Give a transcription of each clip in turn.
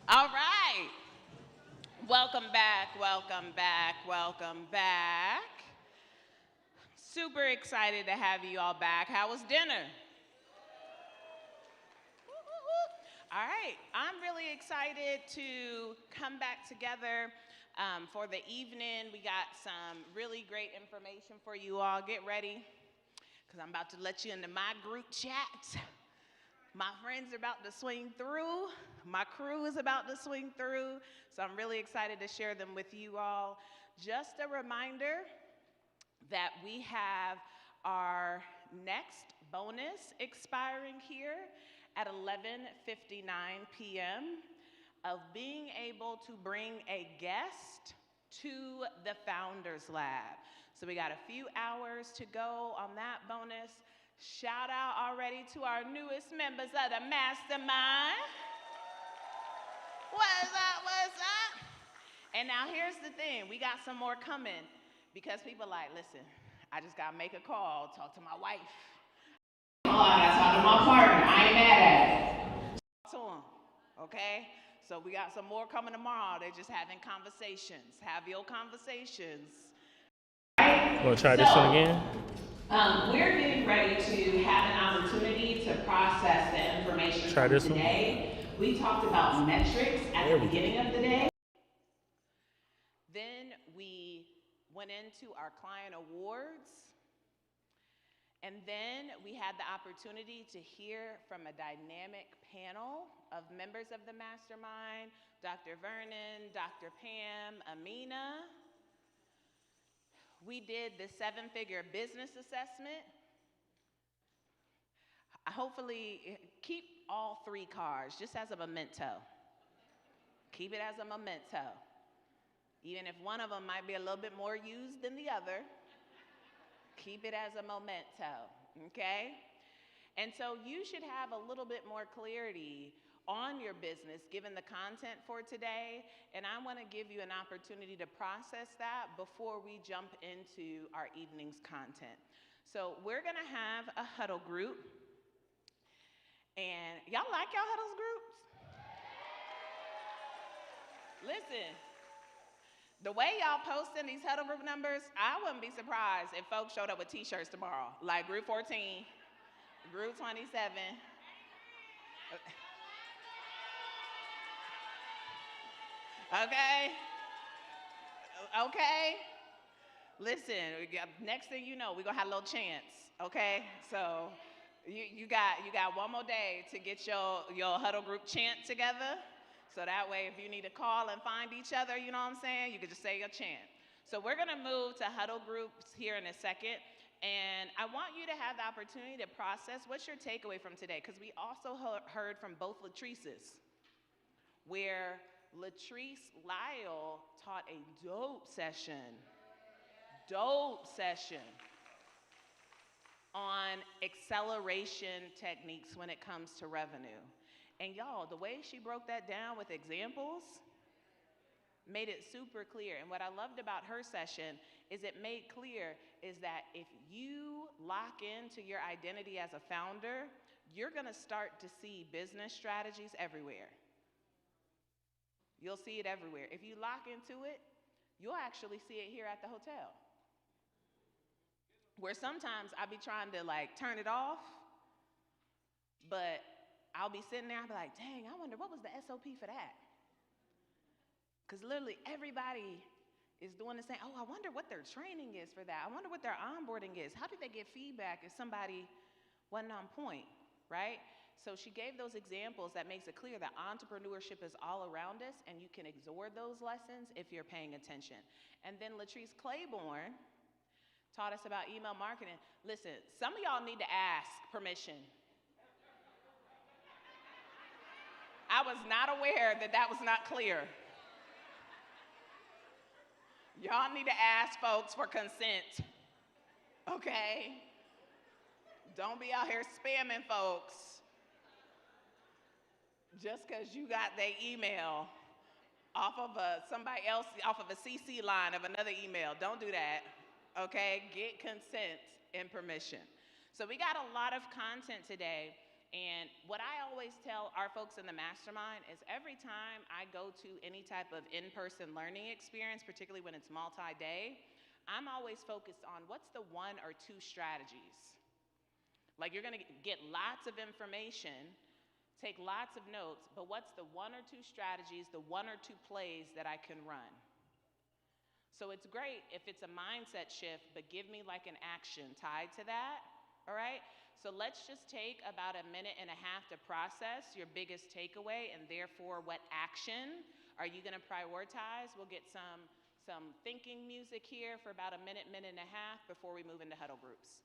All right. Welcome back, welcome back, welcome back. Super excited to have you all back. How was dinner? All right. I'm really excited to come back together for the evening. We got some really great information for you all. Get ready, because I'm about to let you into my group chat. My friends are about to swing through. My crew is about to swing through. So I'm really excited to share them with you all. Just a reminder that we have our next bonus expiring here at 11:59 p.m. of being able to bring a guest to the Founders Lab. So we got a few hours to go on that bonus. Shout out already to our newest members of the mastermind. What's up, what's up? And now here's the thing, we got some more coming because people like, listen, I just gotta make a call, talk to my wife. Oh, I gotta talk to my partner, I ain't mad at it. Talk to them, okay? So we got some more coming tomorrow. They're just having conversations. Have your conversations. Want to try this one again? We're getting ready to have an opportunity to process the information Try from this one. today. We talked about metrics at the beginning of the day. Then we went into our client awards. And then we had the opportunity to hear from a dynamic panel of members of the mastermind, Dr. Vernon, Dr. Pam, Amina. We did the 7-figure business assessment. Hopefully, keep all 3 cards just as a memento. Keep it as a memento. Even if one of them might be a little bit more used than the other, keep it as a memento, okay? And so you should have a little bit more clarity on your business given the content for today, and I want to give you an opportunity to process that before we jump into our evening's content. So we're going to have a huddle group, and y'all like y'all huddles groups? Listen, the way y'all posting these huddle group numbers, I wouldn't be surprised if folks showed up with t-shirts tomorrow, like group 14, group 27. Okay? Okay? Listen, next thing you know, we're gonna have a little chance, okay? So you got one more day to get your huddle group chant together. So that way, if you need to call and find each other, you know what I'm saying, you can just say your chant. So we're gonna move to huddle groups here in a second. And I want you to have the opportunity to process what's your takeaway from today, because we also heard from both Latrices, where Latrice Lyle taught a dope session on acceleration techniques when it comes to revenue. And y'all, the way she broke that down with examples made it super clear. And what I loved about her session is it made clear is that if you lock into your identity as a founder, you're gonna start to see business strategies everywhere. You'll see it everywhere. If you lock into it, you'll actually see it here at the hotel. Where sometimes I'll be trying to like turn it off, but I'll be sitting there, I'll be like, dang, I wonder what was the SOP for that? Because literally everybody is doing the same. Oh, I wonder what their training is for that. I wonder what their onboarding is. How did they get feedback if somebody wasn't on point, right? So she gave those examples that makes it clear that entrepreneurship is all around us and you can absorb those lessons if you're paying attention. And then Latrice Claiborne taught us about email marketing. Listen, some of y'all need to ask permission. I was not aware that that was not clear. Y'all need to ask folks for consent, okay? Don't be out here spamming folks just because you got their email off of somebody else, off of a CC line of another email. Don't do that, okay? Get consent and permission. So we got a lot of content today, And what I always tell our folks in the mastermind is every time I go to any type of in-person learning experience, particularly when it's multi-day, I'm always focused on what's the one or two strategies. Like you're gonna get lots of information, take lots of notes, but what's the one or two strategies, the one or two plays that I can run? So it's great if it's a mindset shift, but give me like an action tied to that, all right? So let's just take about a minute and a half to process your biggest takeaway, and therefore what action are you gonna prioritize? We'll get some thinking music here for about a minute, minute and a half before we move into huddle groups.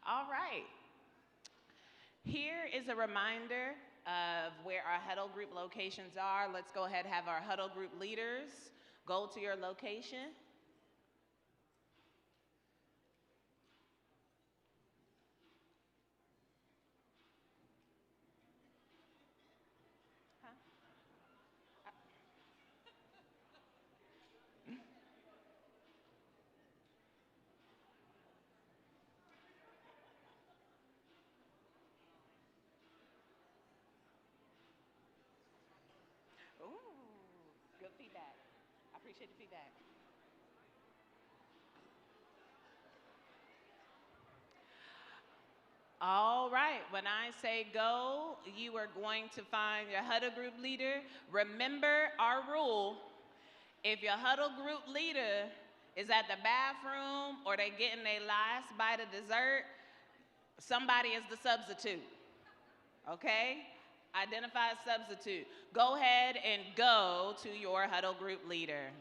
All right. Here is a reminder of where our huddle group locations are. Let's go ahead and have our huddle group leaders go to your location. Ooh, good feedback. I appreciate the feedback. All right, when I say go, you are going to find your huddle group leader. Remember our rule. If your huddle group leader is at the bathroom or they're getting their last bite of dessert, somebody is the substitute, okay? Identify a substitute. Go ahead and go to your huddle group leader.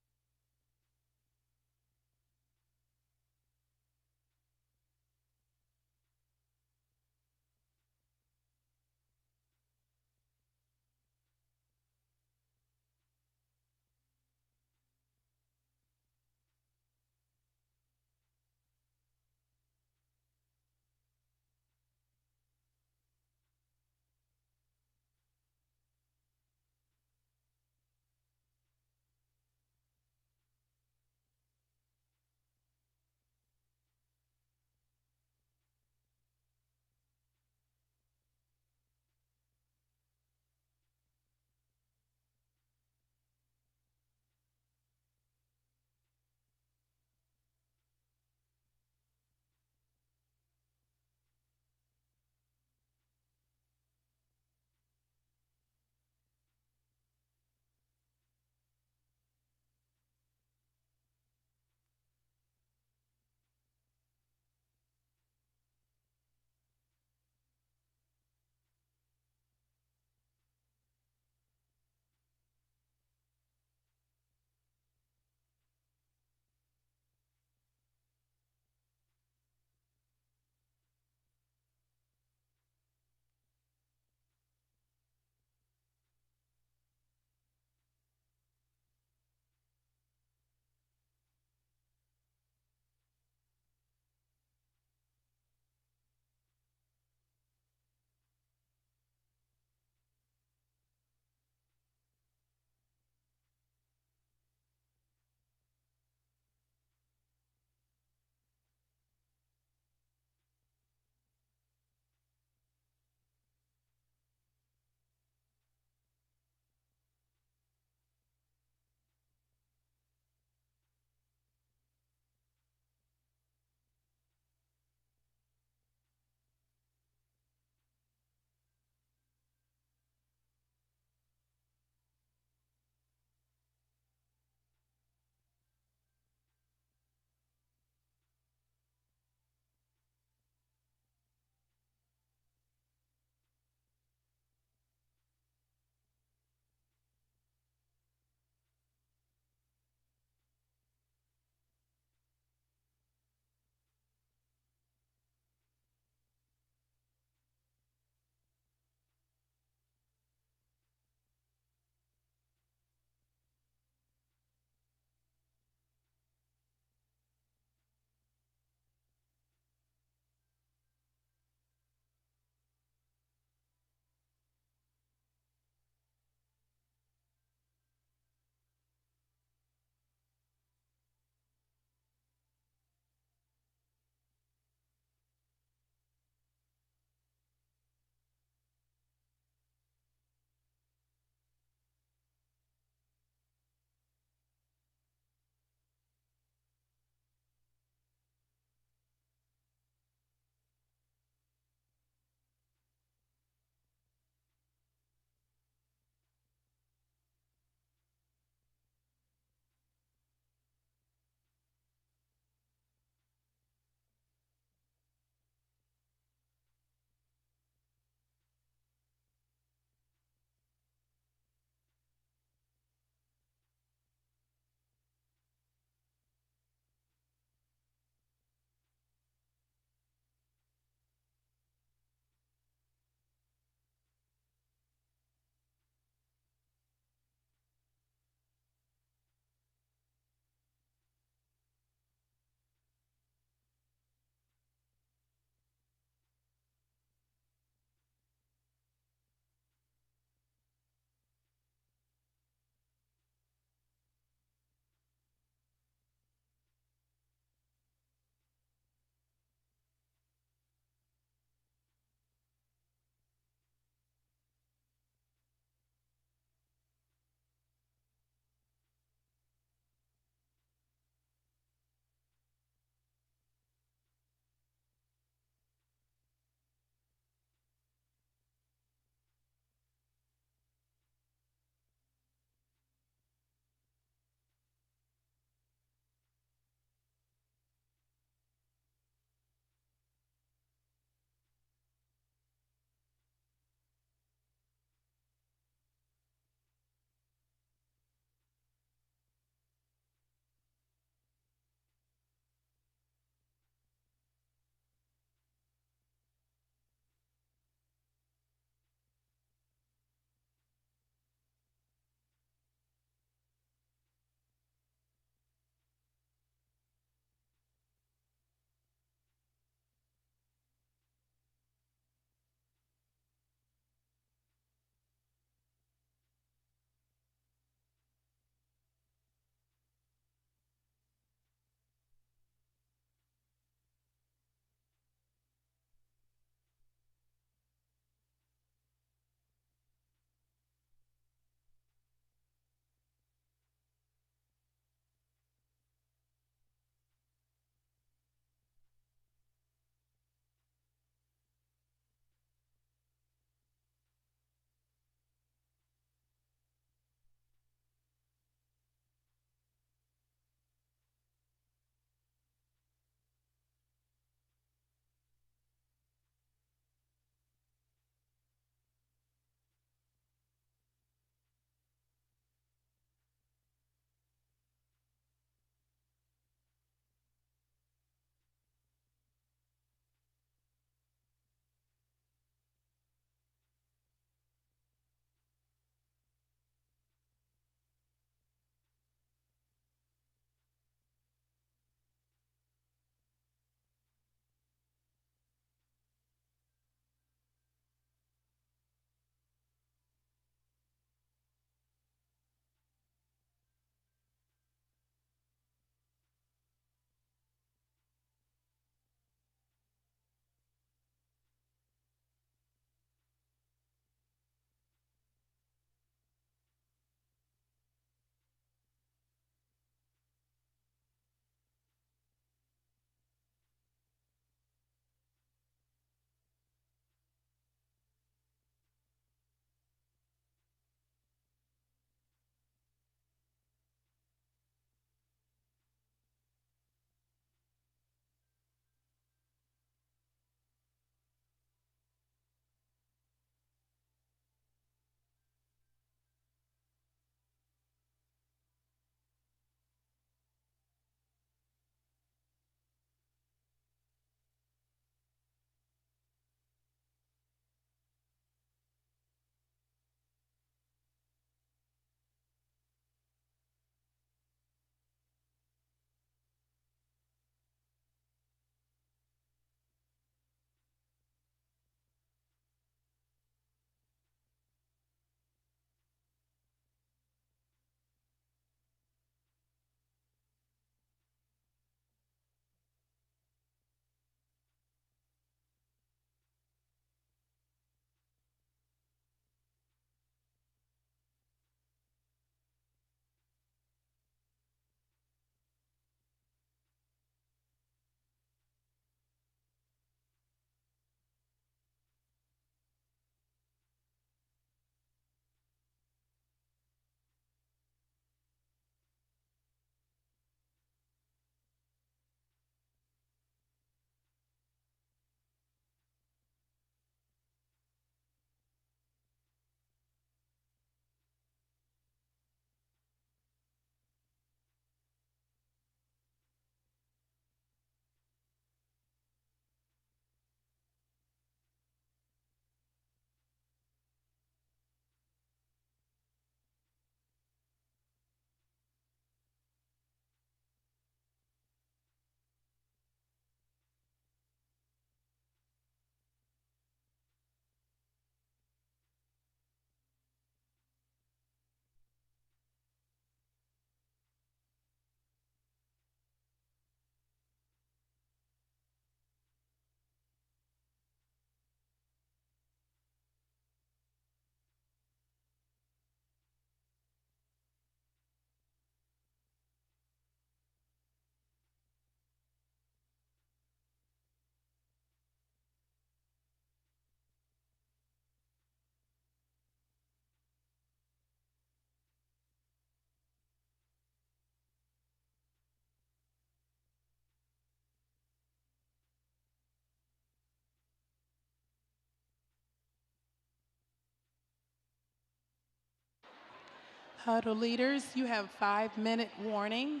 Huddle leaders, you have 5-minute warning.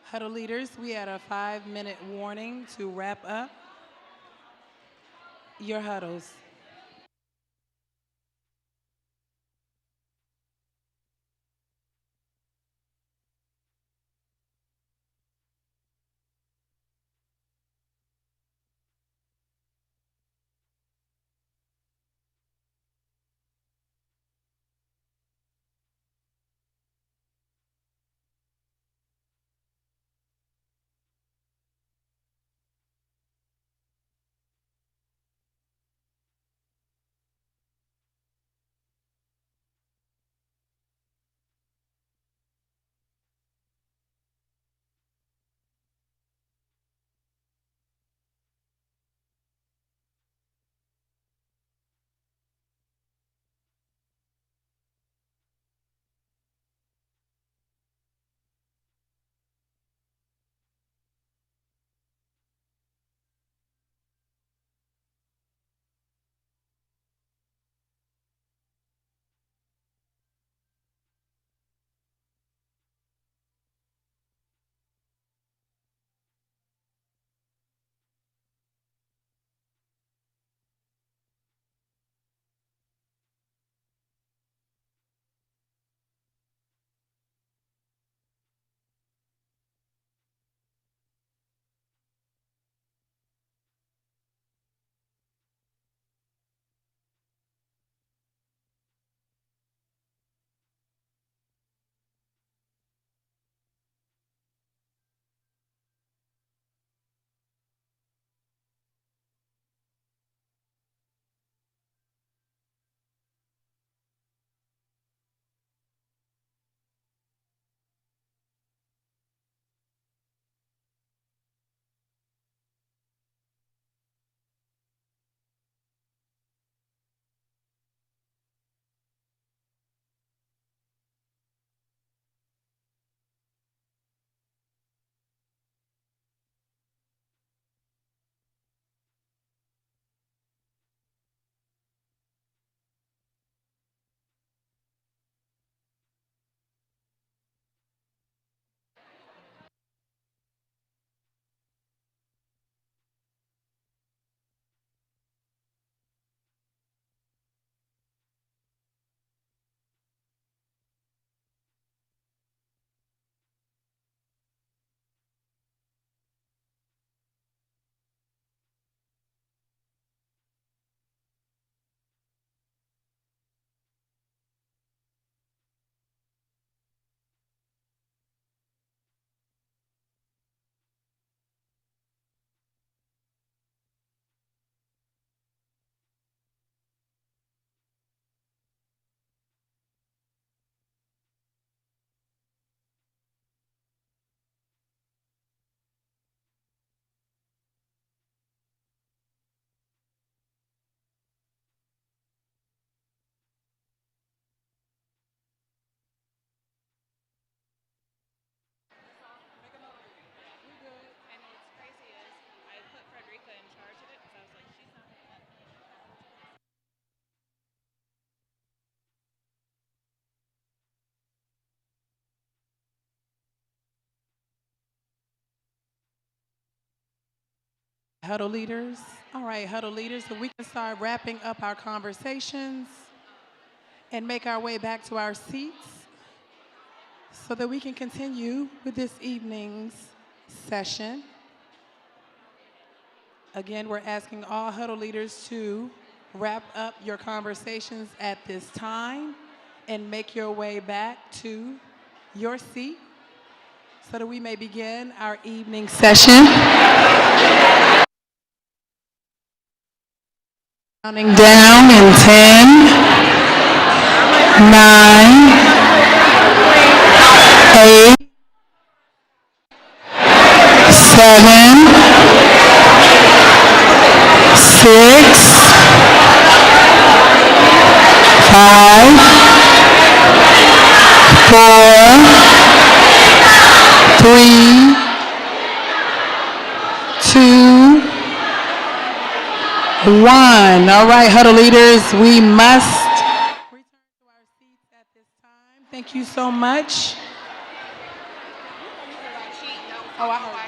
Huddle leaders, we had a 5-minute warning to wrap up your huddles. And what's crazy is I put Frederica in charge of it because I was like, she's not gonna let me. Huddle leaders. All right, huddle leaders, so we can start wrapping up our conversations and make our way back to our seats so that we can continue with this evening's session. Again, we're asking all huddle leaders to wrap up your conversations at this time and make your way back to your seat so that we may begin our evening session. Counting down in 10, 9, 8, 7, 6, 5, 4, 3, 2, 1. All right, huddle leaders, we must return to our seats at this time Thank you so much. Oh, I heard.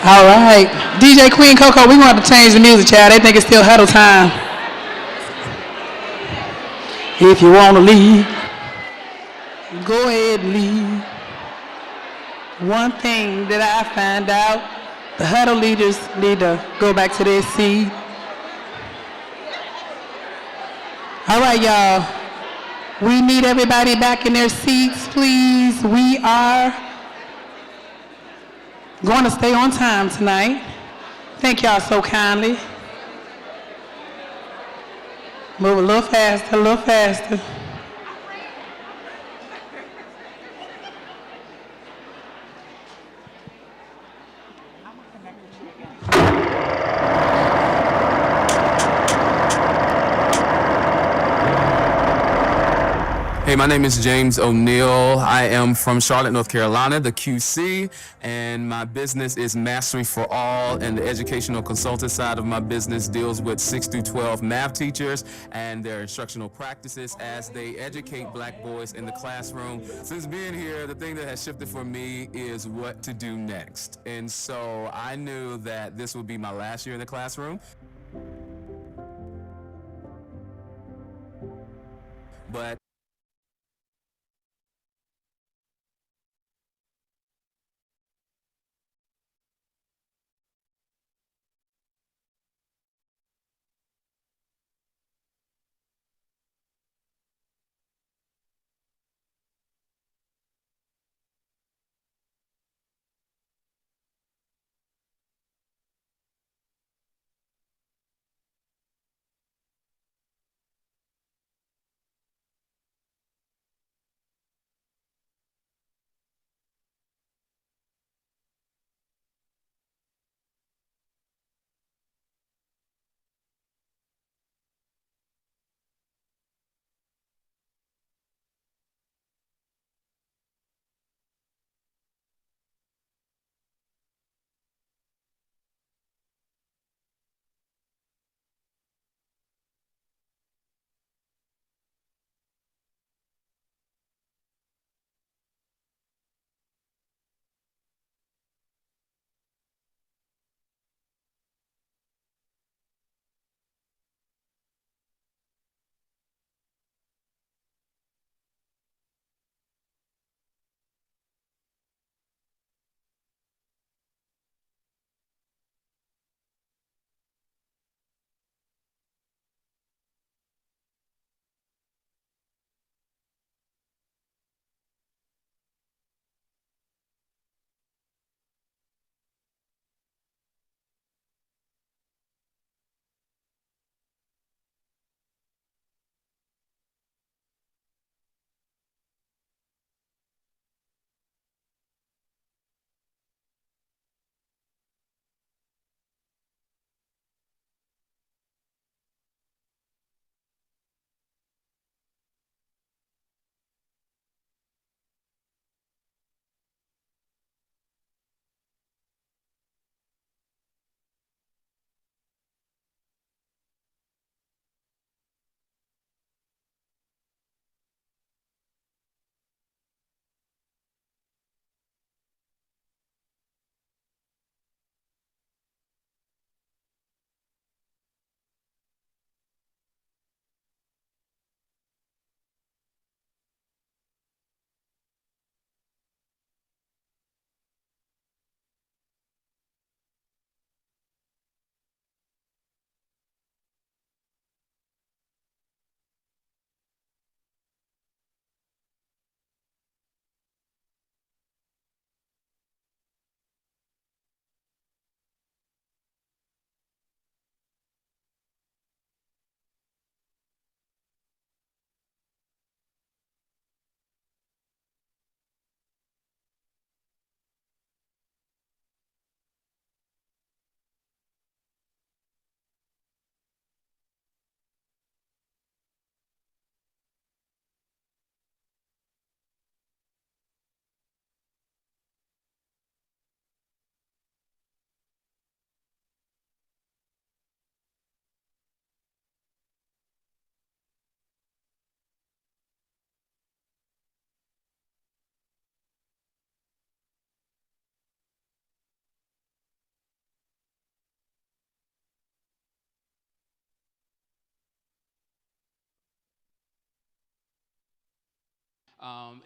All right. DJ Queen Coco, we're going to have to change the music, child. They think it's still huddle time. If you want to leave, go ahead and leave. One thing that I find out, the huddle leaders need to go back to their seat. All right, y'all. We need everybody back in their seats, please. We are going to stay on time tonight. Thank y'all so kindly. Move a little faster, a little faster. Hey, my name is James O'Neill. I am from Charlotte, North Carolina, the QC, and my business is Mastery for All, and the educational consultant side of my business deals with 6 through 12 math teachers and their instructional practices as they educate black boys in the classroom. Since being here, the thing that has shifted for me is what to do next. And so I knew that this would be my last year in the classroom. But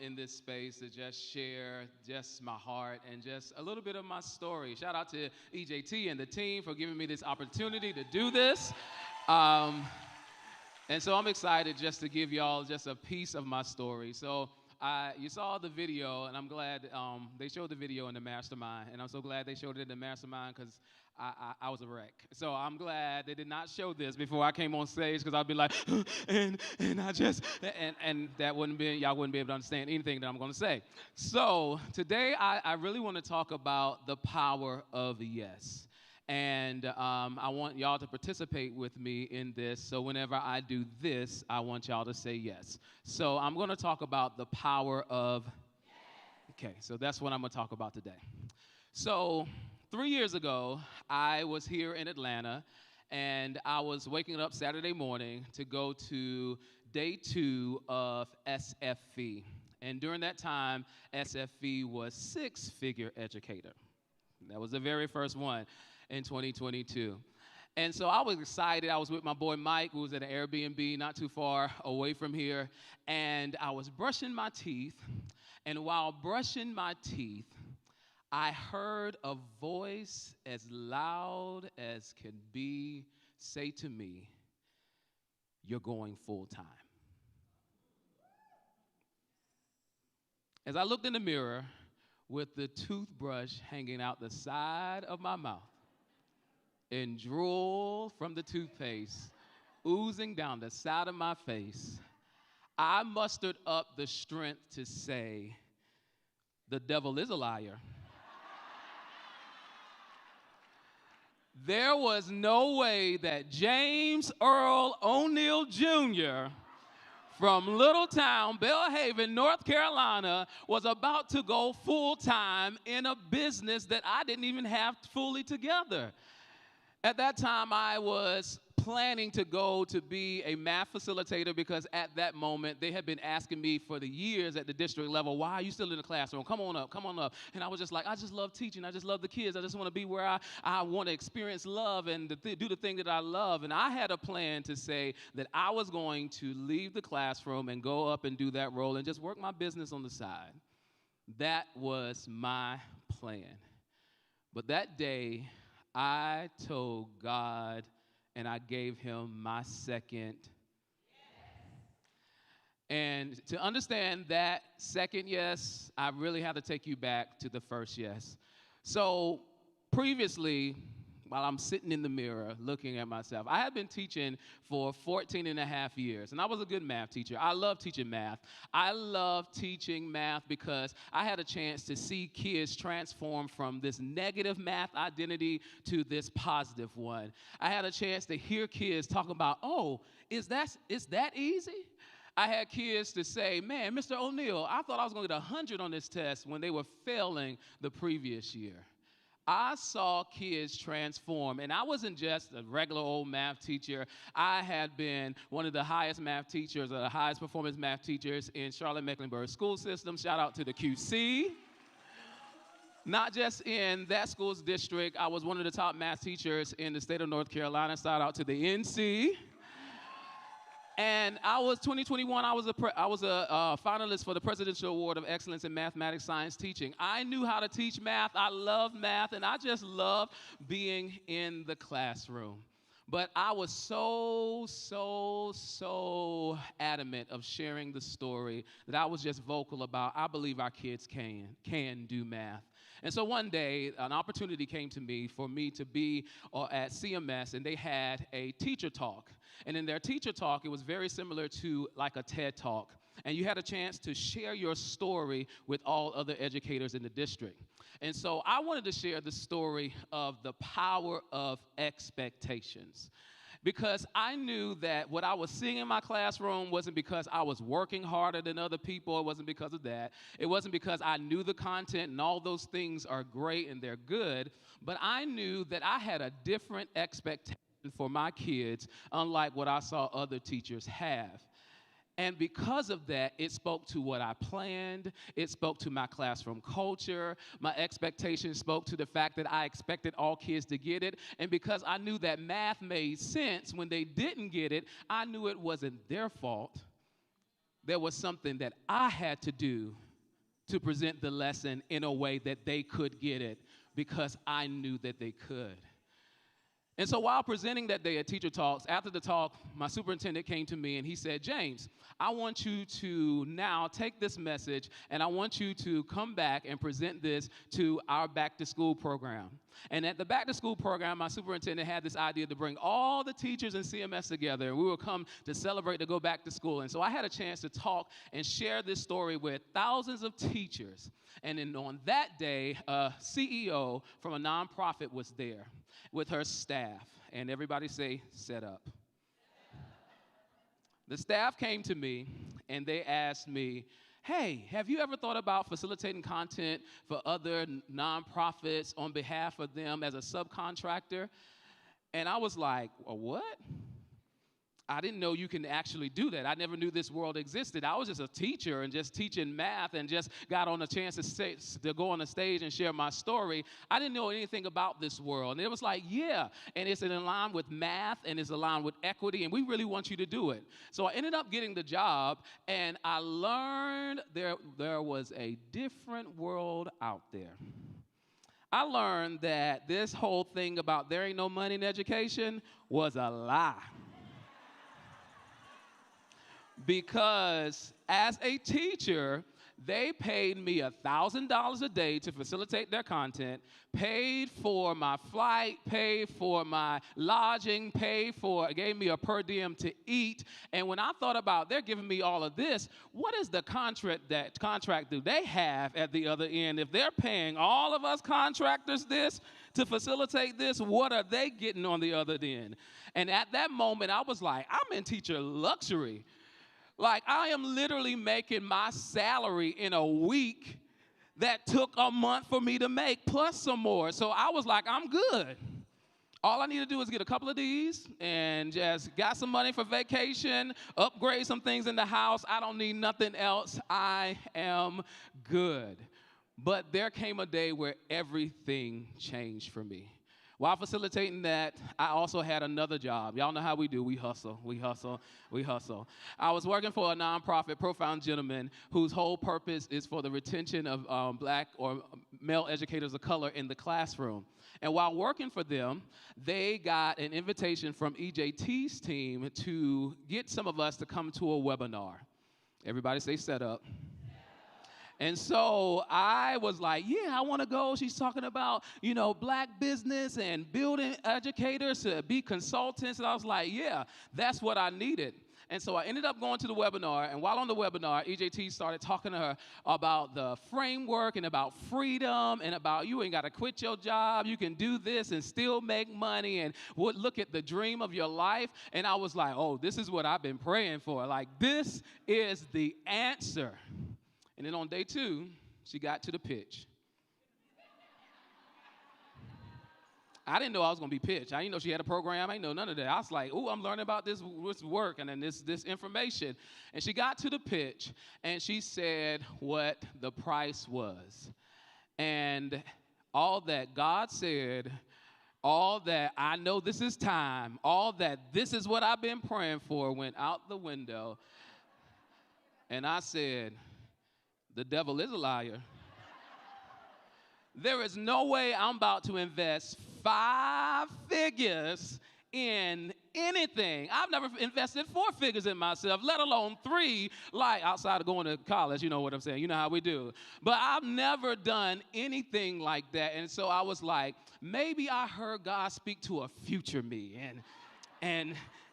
in this space to just share just my heart and just a little bit of my story. Shout out to EJT and the team for giving me this opportunity to do this. And so I'm excited just to give y'all just a piece of my story. So you saw the video, and I'm glad they showed the video in the mastermind, and I'm so glad they showed it in the mastermind because I was a wreck. So I'm glad they did not show this before I came on stage because I'd be like, and that wouldn't be, y'all wouldn't be able to understand anything that I'm going to say. So today I really want to talk about the power of yes. And I want y'all to participate with me in this. So whenever I do this, I want y'all to say yes. So I'm going to talk about the power of yes. Okay, so that's what I'm going to talk about today. So 3 years ago, I was here in Atlanta, and I was waking up Saturday morning to go to day 2 of SFE. And during that time, SFE was six-figure educator. That was the very first one in 2022. And so I was excited. I was with my boy Mike, who was at an Airbnb not too far away from here, and I was brushing my teeth, and while brushing my teeth, I heard a voice as loud as can be say to me, "You're going full time." As I looked in the mirror with the toothbrush hanging out the side of my mouth and drool from the toothpaste oozing down the side of my face, I mustered up the strength to say, "The devil is a liar." There was no way that James Earl O'Neal Jr. from Little Town, Belhaven, North Carolina, was about to go full-time in a business that I didn't even have fully together. At that time, I was planning to go to be a math facilitator because at that moment, they had been asking me for the years at the district level, "Why are you still in the classroom? Come on up, come on up." And I was just like, I just love teaching. I just love the kids. I just want to be where I want to experience love and do the thing that I love. And I had a plan to say that I was going to leave the classroom and go up and do that role and just work my business on the side. That was my plan. But that day, I told God, and I gave him my second yes. And to understand that second yes, I really have to take you back to the first yes. So previously, while I'm sitting in the mirror looking at myself, I had been teaching for 14 and a half years, and I was a good math teacher. I love teaching math. I love teaching math because I had a chance to see kids transform from this negative math identity to this positive one. I had a chance to hear kids talk about, "Oh, is that easy?" I had kids to say, "Man, Mr. O'Neal, I thought I was going to get 100 on this test," when they were failing the previous year. I saw kids transform, and I wasn't just a regular old math teacher. I had been one of the highest math teachers, or the highest performance math teachers in Charlotte-Mecklenburg school system. Shout out to the QC. Not just in that school's district, I was one of the top math teachers in the state of North Carolina. Shout out to the NC. And 2021, I was a finalist for the Presidential Award of Excellence in Mathematics Science Teaching. I knew how to teach math. I loved math, and I just loved being in the classroom. But I was so adamant of sharing the story that I was just vocal about, I believe our kids can do math. And so one day, an opportunity came to me for me to be at CMS, and they had a teacher talk. And in their teacher talk, it was very similar to like a TED Talk. And you had a chance to share your story with all other educators in the district. And so I wanted to share the story of the power of expectations. Because I knew that what I was seeing in my classroom wasn't because I was working harder than other people. It wasn't because of that. It wasn't because I knew the content, and all those things are great and they're good. But I knew that I had a different expectation for my kids, unlike what I saw other teachers have. And because of that, it spoke to what I planned. It spoke to my classroom culture. My expectations spoke to the fact that I expected all kids to get it. And because I knew that math made sense when they didn't get it, I knew it wasn't their fault there was something that I had to do to present the lesson in a way that they could get it because I knew that they could. And so while presenting that day at Teacher Talks, after the talk, my superintendent came to me and he said, James, I want you to now take this message and I want you to come back and present this to our back to school program. And at the back to school program, my superintendent had this idea to bring all the teachers and CMS together and we would come to celebrate to go back to school. And so I had a chance to talk and share this story with thousands of teachers. And then on that day, a CEO from a nonprofit was there with her staff, and everybody say, set up. The staff came to me, and they asked me, hey, have you ever thought about facilitating content for other nonprofits on behalf of them as a subcontractor? And I was like, well, what? I didn't know you can actually do that. I never knew this world existed. I was just a teacher and just teaching math and just got on a chance to go on the stage and share my story. I didn't know anything about this world. And it was like, yeah, and it's in line with math and it's aligned with equity, and we really want you to do it. So I ended up getting the job, and I learned there was a different world out there. I learned that this whole thing about there ain't no money in education was a lie. Because as a teacher, they paid me $1,000 a day to facilitate their content, paid for my flight, paid for my lodging, gave me a per diem to eat. And when I thought about they're giving me all of this, what is the contract do they have at the other end? If they're paying all of us contractors this to facilitate this, what are they getting on the other end? And at that moment, I was like, I'm in teacher luxury. Like, I am literally making my salary in a week that took a month for me to make, plus some more. So I was like, I'm good. All I need to do is get a couple of these and just got some money for vacation, upgrade some things in the house. I don't need nothing else. I am good. But there came a day where everything changed for me. While facilitating that, I also had another job. Y'all know how we do. We hustle, we hustle, we hustle. I was working for a nonprofit, Profound Gentlemen, whose whole purpose is for the retention of black or male educators of color in the classroom. And while working for them, they got an invitation from EJT's team to get some of us to come to a webinar. Everybody say set up. And so I was like, yeah, I want to go. She's talking about, black business and building educators to be consultants. And I was like, yeah, that's what I needed. And so I ended up going to the webinar. And while on the webinar, EJT started talking to her about the framework and about freedom and about you ain't got to quit your job. You can do this and still make money and look at the dream of your life. And I was like, oh, this is what I've been praying for. Like, this is the answer. And then on day 2, she got to the pitch. I didn't know I was going to be pitched. I didn't know she had a program. I didn't know none of that. I was like, ooh, I'm learning about this work and then this information. And she got to the pitch, and she said what the price was. And all that God said, all that I know this is time, all that this is what I've been praying for went out the window. And I said, the devil is a liar. There is no way I'm about to invest 5 figures in anything. I've never invested 4 figures in myself, let alone 3, like outside of going to college, you know what I'm saying, you know how we do. But I've never done anything like that. And so I was like, maybe I heard God speak to a future me,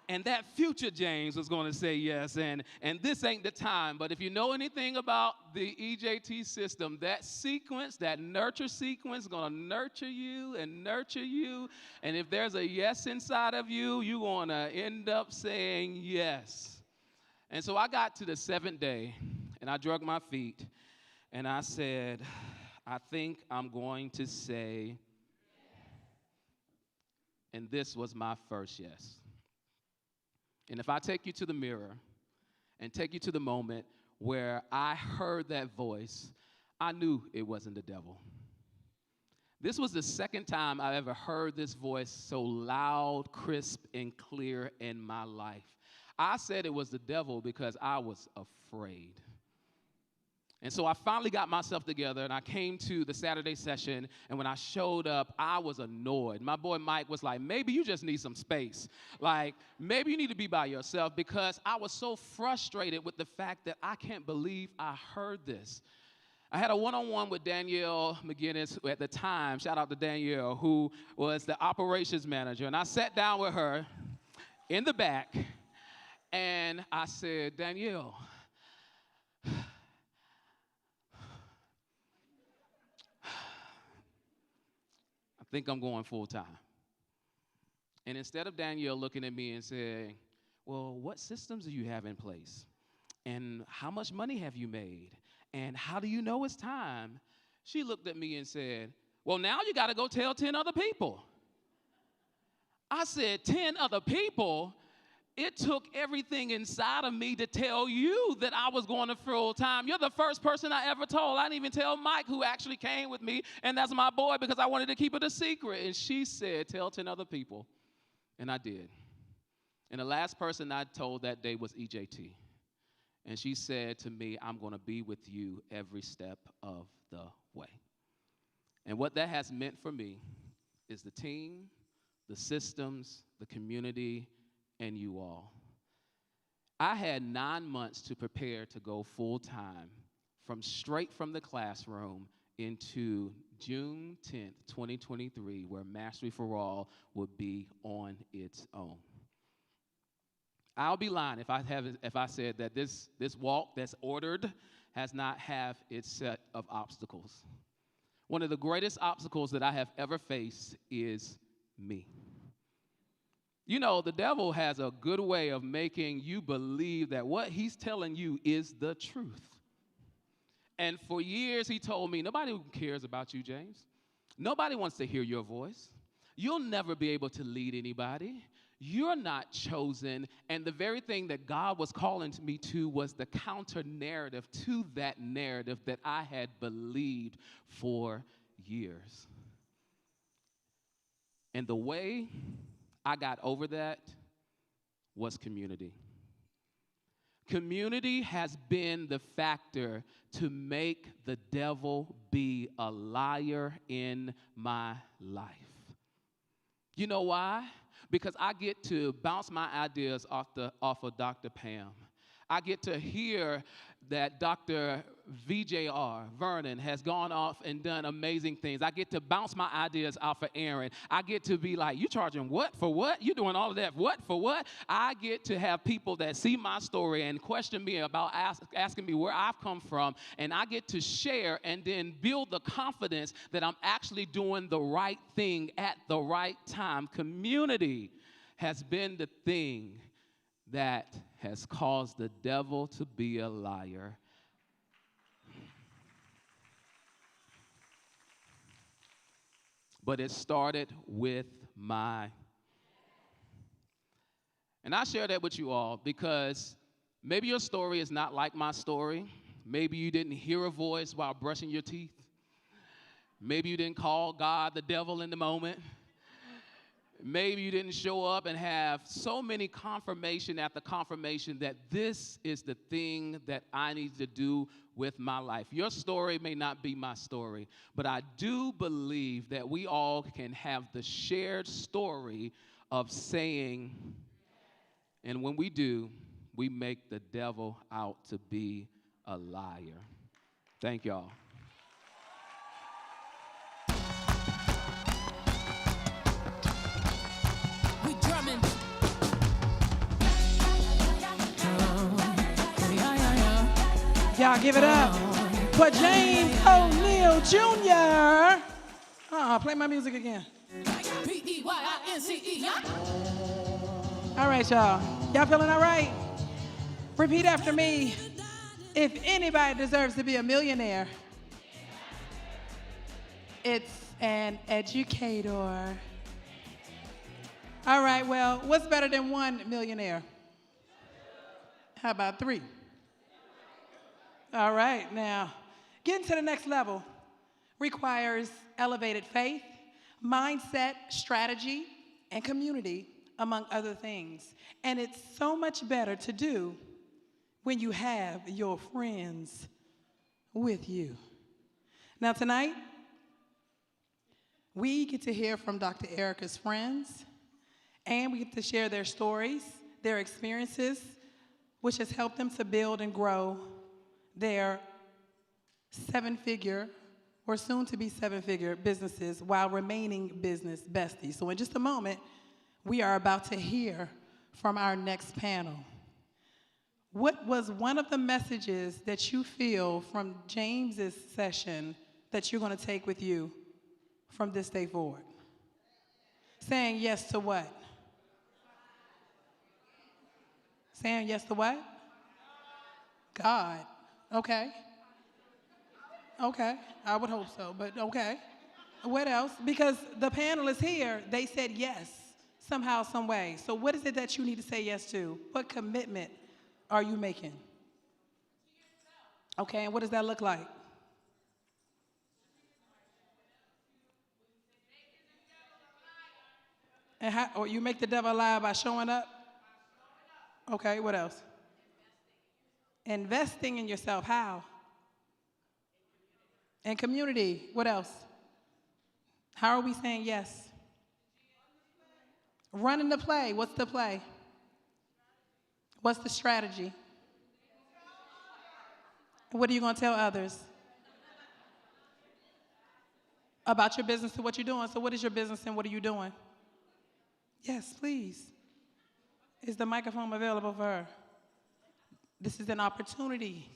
and that future James was going to say yes, and this ain't the time. But if you know anything about the EJT system, that sequence, that nurture sequence, is going to nurture you. And if there's a yes inside of you, you're going to end up saying yes. And so I got to the 7th day, and I drug my feet, and I said, I think I'm going to say, and this was my first yes. And if I take you to the mirror and take you to the moment where I heard that voice, I knew it wasn't the devil. This was the 2nd time I ever heard this voice so loud, crisp, and clear in my life. I said it was the devil because I was afraid. And so I finally got myself together, and I came to the Saturday session, and when I showed up, I was annoyed. My boy Mike was like, maybe you just need some space. Like, maybe you need to be by yourself, because I was so frustrated with the fact that I can't believe I heard this. I had a one-on-one with Danielle McGinnis at the time, shout out to Danielle, who was the operations manager, and I sat down with her in the back, and I said, Danielle, I think I'm going full time. And instead of Danielle looking at me and saying, well, what systems do you have in place? And how much money have you made? And how do you know it's time? She looked at me and said, well, now you got to go tell 10 other people. I said, 10 other people? It took everything inside of me to tell you that I was going to full time. You're the first person I ever told. I didn't even tell Mike, who actually came with me, and that's my boy, because I wanted to keep it a secret. And she said, tell 10 other people. And I did. And the last person I told that day was EJT. And she said to me, I'm going to be with you every step of the way. And what that has meant for me is the team, the systems, the community, and you all. I had 9 months to prepare to go full time straight from the classroom into June 10th, 2023, where Mastery for All would be on its own. I'll be lying if I said that this walk that's ordered has not have its set of obstacles. One of the greatest obstacles that I have ever faced is me. You know, the devil has a good way of making you believe that what he's telling you is the truth. And for years, he told me, nobody cares about you, James. Nobody wants to hear your voice. You'll never be able to lead anybody. You're not chosen. And the very thing that God was calling me to was the counter narrative to that narrative that I had believed for years. And the way I got over that was community. Community has been the factor to make the devil be a liar in my life. You know why? Because I get to bounce my ideas off of Dr. Pam. I get to hear that Dr. VJR, Vernon, has gone off and done amazing things. I get to bounce my ideas off of Aaron. I get to be like, you charging what for what? You doing all of that what for what? I get to have people that see my story and question me about asking me where I've come from, and I get to share and then build the confidence that I'm actually doing the right thing at the right time. Community has been the thing that has caused the devil to be a liar. But it started with and I share that with you all because maybe your story is not like my story. Maybe you didn't hear a voice while brushing your teeth. Maybe you didn't call God the devil in the moment. Maybe you didn't show up and have so many confirmation after confirmation that this is the thing that I need to do with my life. Your story may not be my story, but I do believe that we all can have the shared story of saying, and when we do, we make the devil out to be a liar. Thank y'all. Y'all give it up for James O'Neal Jr. Play my music again. P-E-Y-I-N-C-E. All right, y'all. Y'all feeling all right? Repeat after me. If anybody deserves to be a millionaire, it's an educator. All right, well, what's better than one millionaire? How about three? All right, now, getting to the next level requires elevated faith, mindset, strategy, and community among other things. And it's so much better to do when you have your friends with you. Now tonight, we get to hear from Dr. Erica's friends, and we get to share their stories, their experiences, which has helped them to build and grow their seven-figure or soon-to-be seven-figure businesses while remaining business besties. So in just a moment, we are about to hear from our next panel. What was one of the messages that you feel from James's session that you're going to take with you from this day forward? Saying yes to what? Saying yes to what? God. Okay. Okay. I would hope so, but okay. What else? Because the panelists here, they said yes somehow, some way. So what is it that you need to say yes to? What commitment are you making? Okay, and what does that look like? And how, or you make the devil a liar by showing up? Okay, what else? Investing in yourself. How? And community. What else? How are we saying yes? Running the play. What's the play? What's the strategy? What are you going to tell others about your business and what you're doing? So what is your business and what are you doing? Yes, please. Is the microphone available for her? This is an opportunity.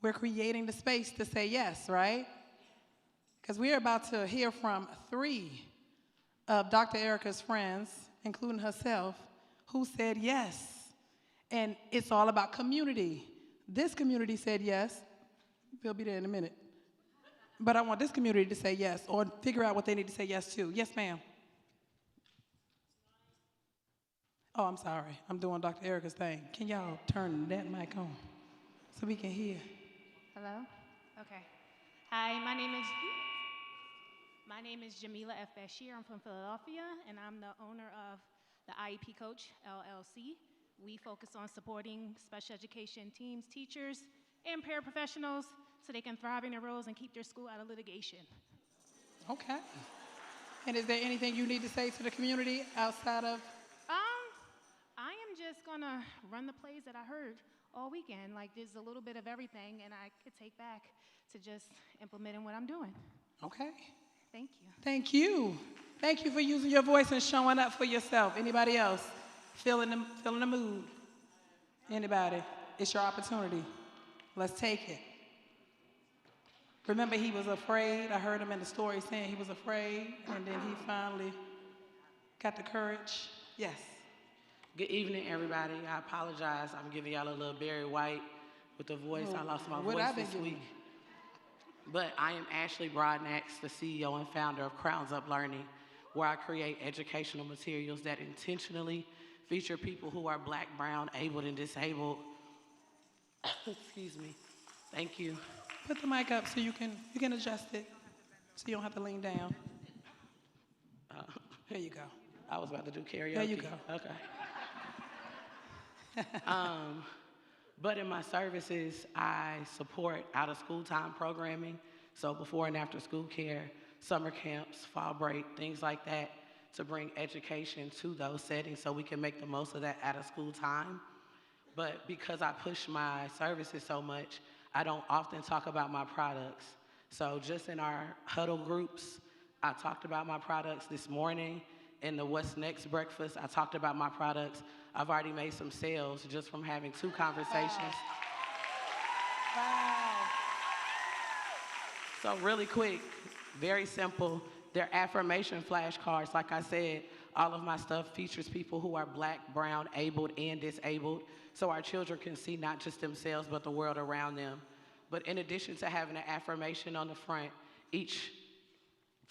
We're creating the space to say yes, right? Because we're about to hear from 3 of Dr. Erica's friends, including herself, who said yes. And it's all about community. This community said yes. They'll be there in a minute. But I want this community to say yes or figure out what they need to say yes to. Yes, ma'am. Oh, I'm sorry. I'm doing Dr. Erica's thing. Can y'all turn that mic on so we can hear? Hello? Okay. Hi, my name is Jamila F. Bashir. I'm from Philadelphia, and I'm the owner of the IEP Coach, LLC. We focus on supporting special education teams, teachers, and paraprofessionals so they can thrive in their roles and keep their school out of litigation. Okay. And is there anything you need to say to the community outside of? I am just gonna run the plays that I heard all weekend. Like there's a little bit of everything, and I could take back to just implementing what I'm doing. Okay. Thank you. Thank you. Thank you for using your voice and showing up for yourself. Anybody else feeling the mood? Anybody? It's your opportunity. Let's take it. Remember, he was afraid. I heard him in the story saying he was afraid, and then he finally got the courage. Yes. Good evening, everybody. I apologize. I'm giving y'all a little Barry White with the voice. I lost my voice this week. But I am Ashley Broadnax, the CEO and founder of Crowns Up Learning, where I create educational materials that intentionally feature people who are Black, brown, abled, and disabled. Excuse me. Thank you. Put the mic up so you can adjust it so you don't have to lean down. There you go. I was about to do karaoke. There you go. Okay. But in my services, I support out-of-school time programming, so before and after school care, summer camps, fall break, things like that, to bring education to those settings so we can make the most of that out-of-school time. But because I push my services so much, I don't often talk about my products. So just in our huddle groups, I talked about my products this morning. In the What's Next breakfast, I talked about my products. I've already made some sales just from having 2 conversations. Wow. So really quick, very simple. They're affirmation flashcards. Like I said, all of my stuff features people who are Black, brown, abled, and disabled, so our children can see not just themselves, but the world around them. But in addition to having an affirmation on the front, each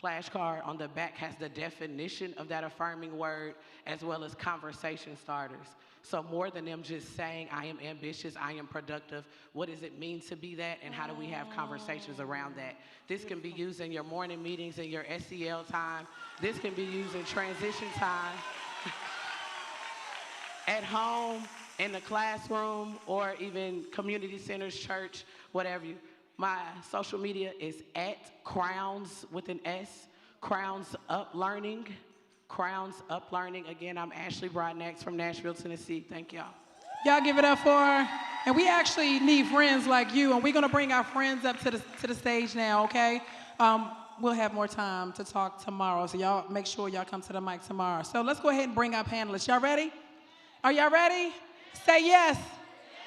flashcard on the back has the definition of that affirming word, as well as conversation starters. So more than them just saying, I am ambitious, I am productive, what does it mean to be that, and how do we have conversations around that? This can be used in your morning meetings, in your SEL time. This can be used in transition time. at home, in the classroom, or even community centers, church, whatever you. My social media is at Crowns with an S, Crowns Up Learning. Crowns Up Learning. Again, I'm Ashley Broadnax from Nashville, Tennessee. Thank y'all. Y'all give it up for her. And we actually need friends like you, and we're gonna bring our friends up to the stage now, okay? We'll have more time to talk tomorrow, so y'all make sure y'all come to the mic tomorrow. So let's go ahead and bring our panelists. Y'all ready? Are y'all ready? Say yes.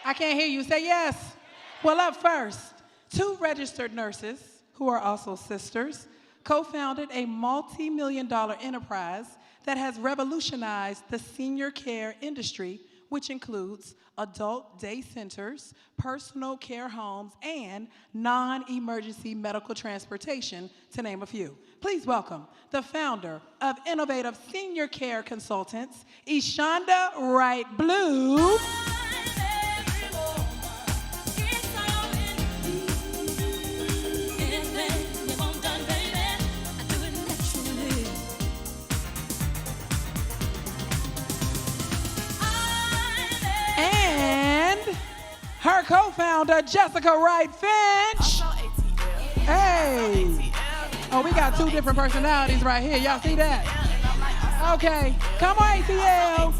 I can't hear you. Say yes. Well, up first, 2 registered nurses, who are also sisters, co-founded a multi-million-dollar enterprise that has revolutionized the senior care industry, which includes adult day centers, personal care homes, and non-emergency medical transportation, to name a few. Please welcome the founder of Innovative Senior Care Consultants, Ishonda Wright Blue. Her co-founder, Jessica Wright Finch. Hey. Oh, we got 2 different personalities right here. Y'all see that? Okay. Come on, ATL.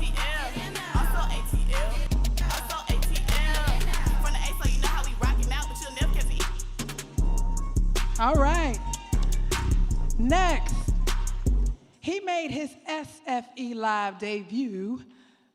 All right. Next, he made his SFE Live debut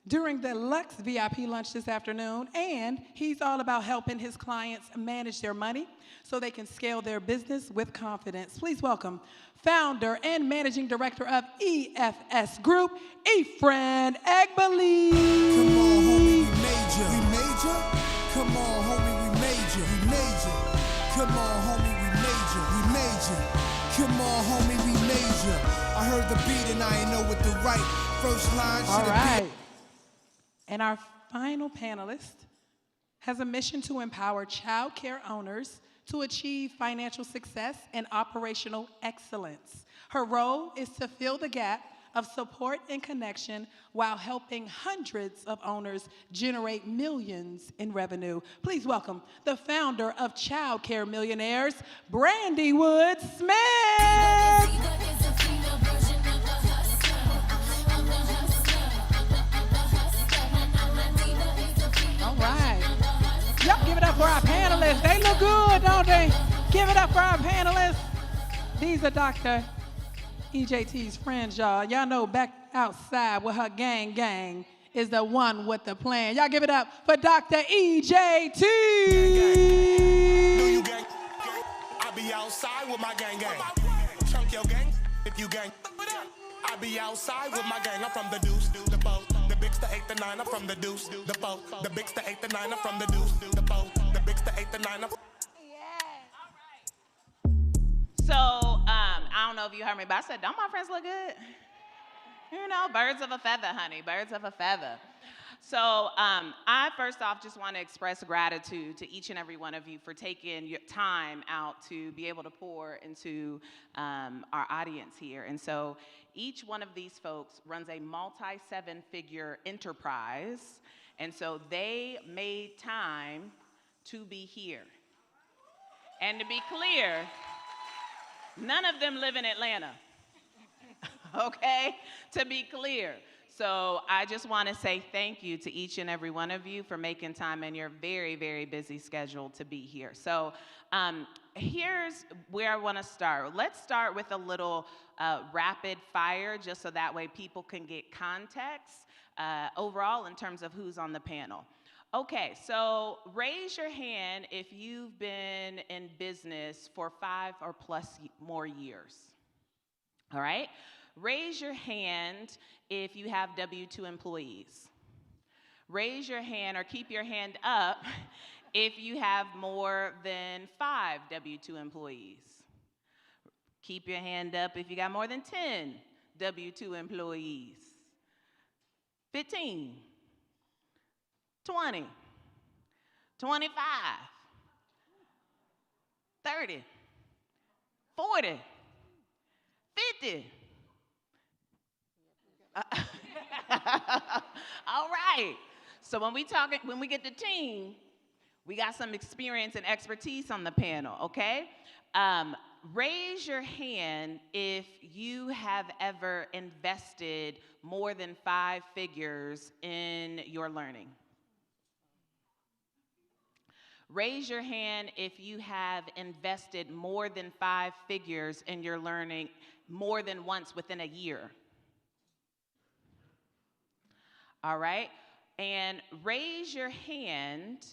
during the Lux VIP lunch this afternoon, and he's all about helping his clients manage their money so they can scale their business with confidence. Please welcome founder and managing director of EFS Group, Efren Egbeli. Come on, homie, we major. We major? Come on, homie, we major. We major. Come on, homie, we major. We major. Come on, homie, we major. I heard the beat and I ain't know what the right first line should have been. And our final panelist has a mission to empower child care owners to achieve financial success and operational excellence. Her role is to fill the gap of support and connection while helping hundreds of owners generate millions in revenue. Please welcome the founder of Child Care Millionaires, Brandy Wood Smith. Right. Y'all give it up for our panelists. They look good, don't they? Give it up for our panelists. These are Dr. EJT's friends, y'all. Y'all know back outside with her gang is the one with the plan. Y'all give it up for Dr. EJT. I be outside with my gang. Chunk your gang if you gang. I be outside with my gang. I'm from the deuce, the boat. The bigs, the 8, the 9, I'm from the deuce, the boat. The bigs, the 8, the 9, I'm from the deuce, the boat. The bigs, the 8, the 9, So, I don't know if you heard me, but I said, don't my friends look good? You know, birds of a feather, honey, birds of a feather. So I first off just want to express gratitude to each and every one of you for taking your time out to be able to pour into our audience here. And so each one of these folks runs a multi-7-figure enterprise, and so they made time to be here. And to be clear, none of them live in Atlanta, okay? To be clear. So I just want to say thank you to each and every one of you for making time in your very, very busy schedule to be here. So here's where I want to start. Let's start with a little rapid fire, just so that way people can get context overall in terms of who's on the panel. Okay, so raise your hand if you've been in business for 5 or more years. All right? Raise your hand if you have W-2 employees. Raise your hand or keep your hand up if you have more than 5 W-2 employees. Keep your hand up if you got more than 10 W-2 employees. 15, 20, 25, 30, 40, 50. All right. So when we get to team, we got some experience and expertise on the panel, okay? Raise your hand if you have ever invested more than 5 figures in your learning. Raise your hand if you have invested more than 5 figures in your learning more than once within a year. All right? And raise your hand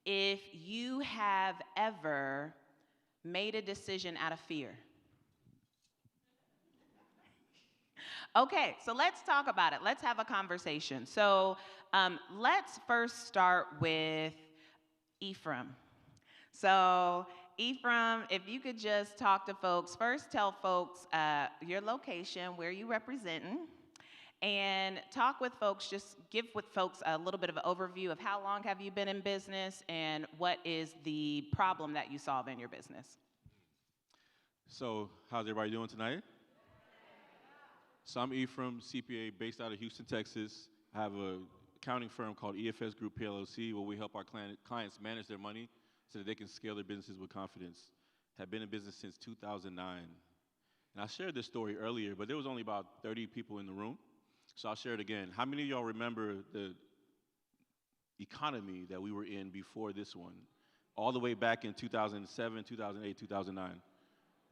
if you have ever made a decision out of fear. Okay, so let's talk about it. Let's have a conversation. So let's first start with Ephraim. So Ephraim, if you could just talk to folks, first tell folks your location, where you representing, and talk with folks, just give with folks a little bit of an overview of how long have you been in business and what is the problem that you solve in your business. So how's everybody doing tonight? So I'm Ephraim, CPA based out of Houston, Texas. I have an accounting firm called EFS Group PLLC where we help our clients manage their money so that they can scale their businesses with confidence. Have been in business since 2009. And I shared this story earlier, but there was only about 30 people in the room. So I'll share it again. How many of y'all remember the economy that we were in before this one? All the way back in 2007, 2008, 2009,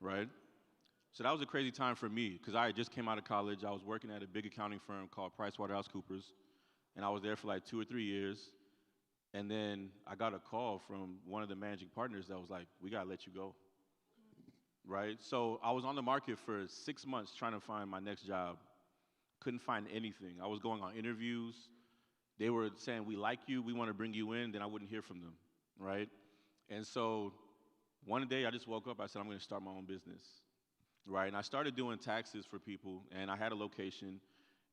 right? So that was a crazy time for me because I just came out of college. I was working at a big accounting firm called PricewaterhouseCoopers, and I was there for like 2 or 3 years. And then I got a call from one of the managing partners that was like, we gotta let you go, right? So I was on the market for 6 months trying to find my next job. Couldn't find anything. I was going on interviews. They were saying, we like you, we want to bring you in, then I wouldn't hear from them, right? And so one day I just woke up, I said, I'm going to start my own business, right? And I started doing taxes for people, and I had a location,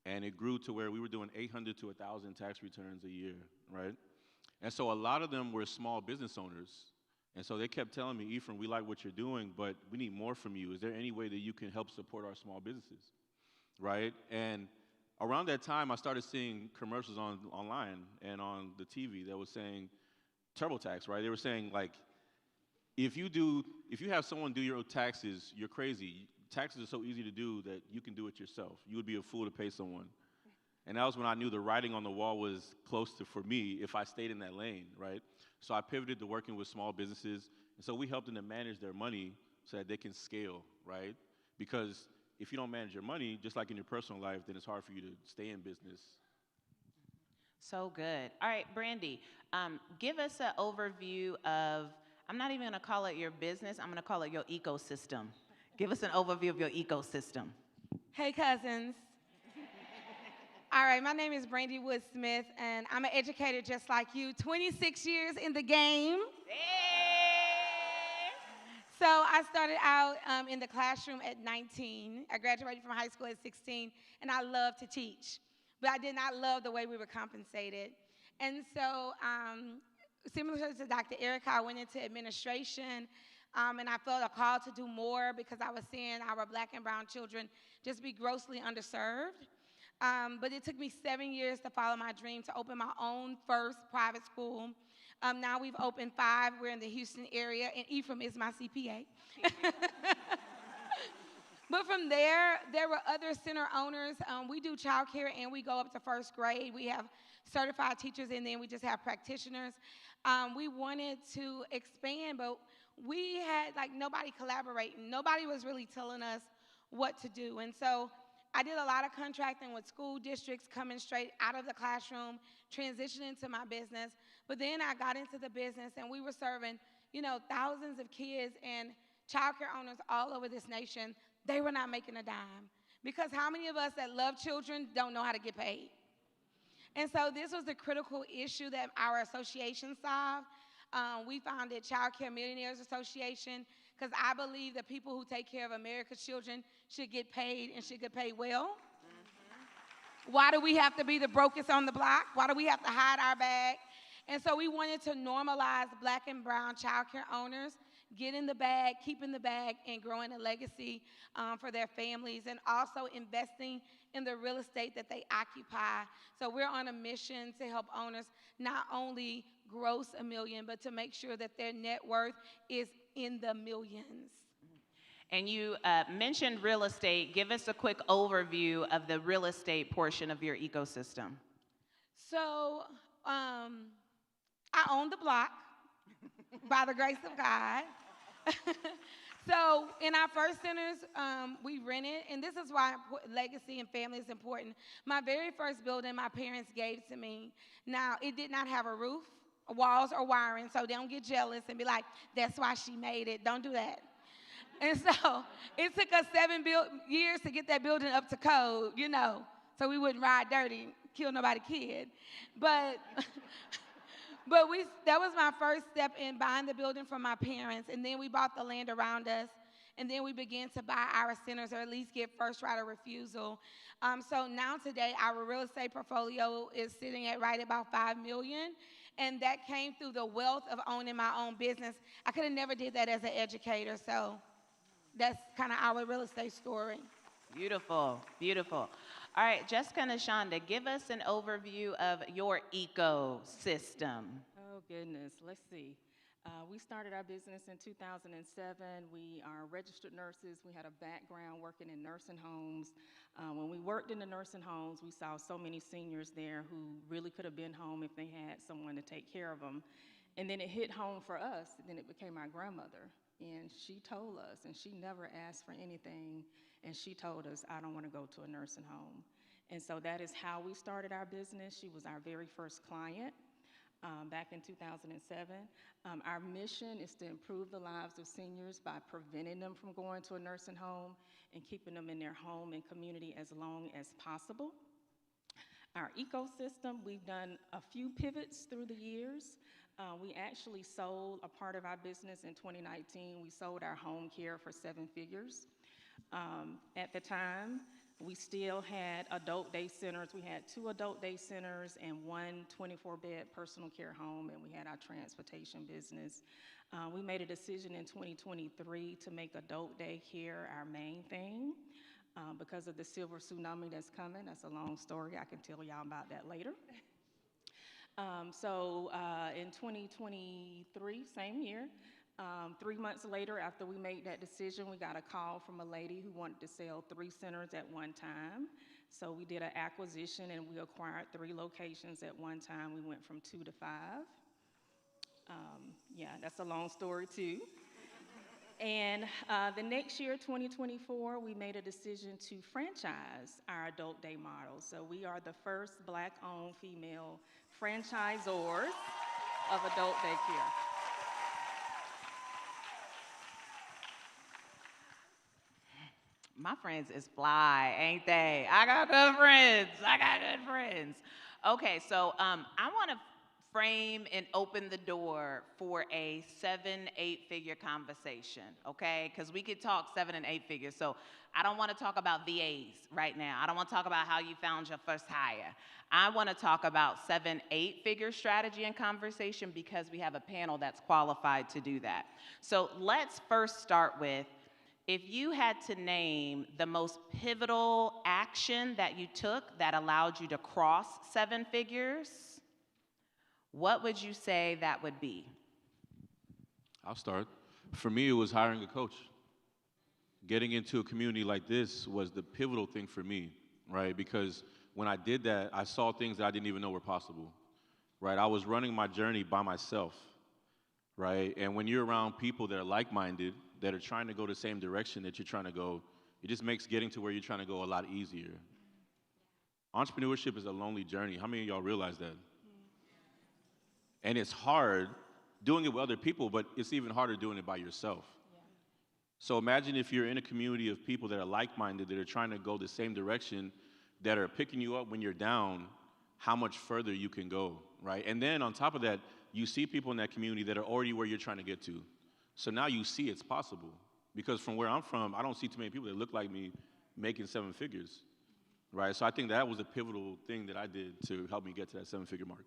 and it grew to where we were doing 800 to 1,000 tax returns a year, right? And so a lot of them were small business owners. And so they kept telling me, Ephraim, we like what you're doing, but we need more from you. Is there any way that you can help support our small businesses? Right? And around that time, I started seeing commercials online and on the TV that was saying TurboTax, right? They were saying, like, if you have someone do your taxes, you're crazy. Taxes are so easy to do that you can do it yourself. You would be a fool to pay someone. And that was when I knew the writing on the wall was close to, for me, if I stayed in that lane, right? So I pivoted to working with small businesses. And so we helped them to manage their money so that they can scale, right? Because if you don't manage your money, just like in your personal life, then it's hard for you to stay in business. So good. All right, Brandy, give us an overview of, I'm not even going to call it your business, I'm going to call it your ecosystem. Give us an overview of your ecosystem. Hey, cousins. All right, my name is Brandy Wood Smith, and I'm an educator just like you, 26 years in the game. So I started out in the classroom at 19. I graduated from high school at 16, and I loved to teach. But I did not love the way we were compensated. And so similar to Dr. Erica, I went into administration, and I felt a call to do more because I was seeing our Black and brown children just be grossly underserved. But it took me 7 years to follow my dream to open my own first private school. Now we've opened 5. We're in the Houston area, and Ephraim is my CPA. But from there were other center owners. We do childcare, and we go up to first grade. We have certified teachers, and then we just have practitioners. We wanted to expand, but we had nobody collaborating. Nobody was really telling us what to do. And so I did a lot of contracting with school districts coming straight out of the classroom, transitioning to my business. But then I got into the business, and we were serving, thousands of kids and childcare owners all over this nation. They were not making a dime. Because how many of us that love children don't know how to get paid? And so this was a critical issue that our association solved. We founded Child Care Millionaires Association because I believe that people who take care of America's children should get paid and should get paid well. Mm-hmm. Why do we have to be the brokest on the block? Why do we have to hide our bag? And so we wanted to normalize Black and brown child care owners, getting the bag, keeping the bag, and growing a legacy for their families, and also investing in the real estate that they occupy. So we're on a mission to help owners not only gross $1 million, but to make sure that their net worth is in the millions. And you mentioned real estate. Give us a quick overview of the real estate portion of your ecosystem. So I own the block by the grace of God. So in our first centers, we rented, and this is why legacy and family is important. My very first building my parents gave to me. Now, it did not have a roof, walls, or wiring, so don't get jealous and be like, that's why she made it. Don't do that. And so it took us 7 years to get that building up to code, you know, so we wouldn't ride dirty, kill nobody's kid. But that was my first step in buying the building from my parents, and then we bought the land around us, and then we began to buy our centers, or at least get first right of refusal. So now today, our real estate portfolio is sitting at right about $5 million, and that came through the wealth of owning my own business. I could have never did that as an educator, so that's kind of our real estate story. Beautiful, beautiful. All right, Jessica and Shonda, give us an overview of your ecosystem. Oh, goodness. Let's see. We started our business in 2007. We are registered nurses. We had a background working in nursing homes. When we worked in the nursing homes, we saw so many seniors there who really could have been home if they had someone to take care of them. And then it hit home for us, and then it became our grandmother. And she told us, and she never asked for anything, and she told us, I don't want to go to a nursing home. And so that is how we started our business. She was our very first client back in 2007. Our mission is to improve the lives of seniors by preventing them from going to a nursing home and keeping them in their home and community as long as possible. Our ecosystem, we've done a few pivots through the years. We actually sold a part of our business in 2019. We sold our home care for 7 figures. At the time, we still had adult day centers. We had 2 adult day centers and 1 24-bed personal care home, and we had our transportation business. We made a decision in 2023 to make adult day care our main thing because of the silver tsunami that's coming. That's a long story. I can tell y'all about that later. In 2023, same year, 3 months later after we made that decision, we got a call from a lady who wanted to sell 3 centers at one time. So we did an acquisition and we acquired 3 locations at one time. We went from 2 to 5. Yeah, that's a long story too. And the next year, 2024, we made a decision to franchise our adult day model. So we are the first Black-owned female franchisors of adult daycare. My friends is fly, ain't they? I got good friends. Okay, so I want to frame and open the door for a 7-8-figure conversation, okay? Because we could talk 7 and 8 figures. So I don't want to talk about VAs right now. I don't want to talk about how you found your first hire. I want to talk about 7-8-figure strategy and conversation because we have a panel that's qualified to do that. So let's first start with, if you had to name the most pivotal action that you took that allowed you to cross 7 figures, what would you say that would be? I'll start. For me, it was hiring a coach. Getting into a community like this was the pivotal thing for me, right? Because when I did that, I saw things that I didn't even know were possible, right? I was running my journey by myself, right? And when you're around people that are like-minded, that are trying to go the same direction that you're trying to go, it just makes getting to where you're trying to go a lot easier. Entrepreneurship is a lonely journey. How many of y'all realize that? And it's hard doing it with other people, but it's even harder doing it by yourself. Yeah. So imagine if you're in a community of people that are like-minded, that are trying to go the same direction, that are picking you up when you're down, how much further you can go, right? And then on top of that, you see people in that community that are already where you're trying to get to. So now you see it's possible. Because from where I'm from, I don't see too many people that look like me making 7 figures, right? So I think that was a pivotal thing that I did to help me get to that 7-figure mark.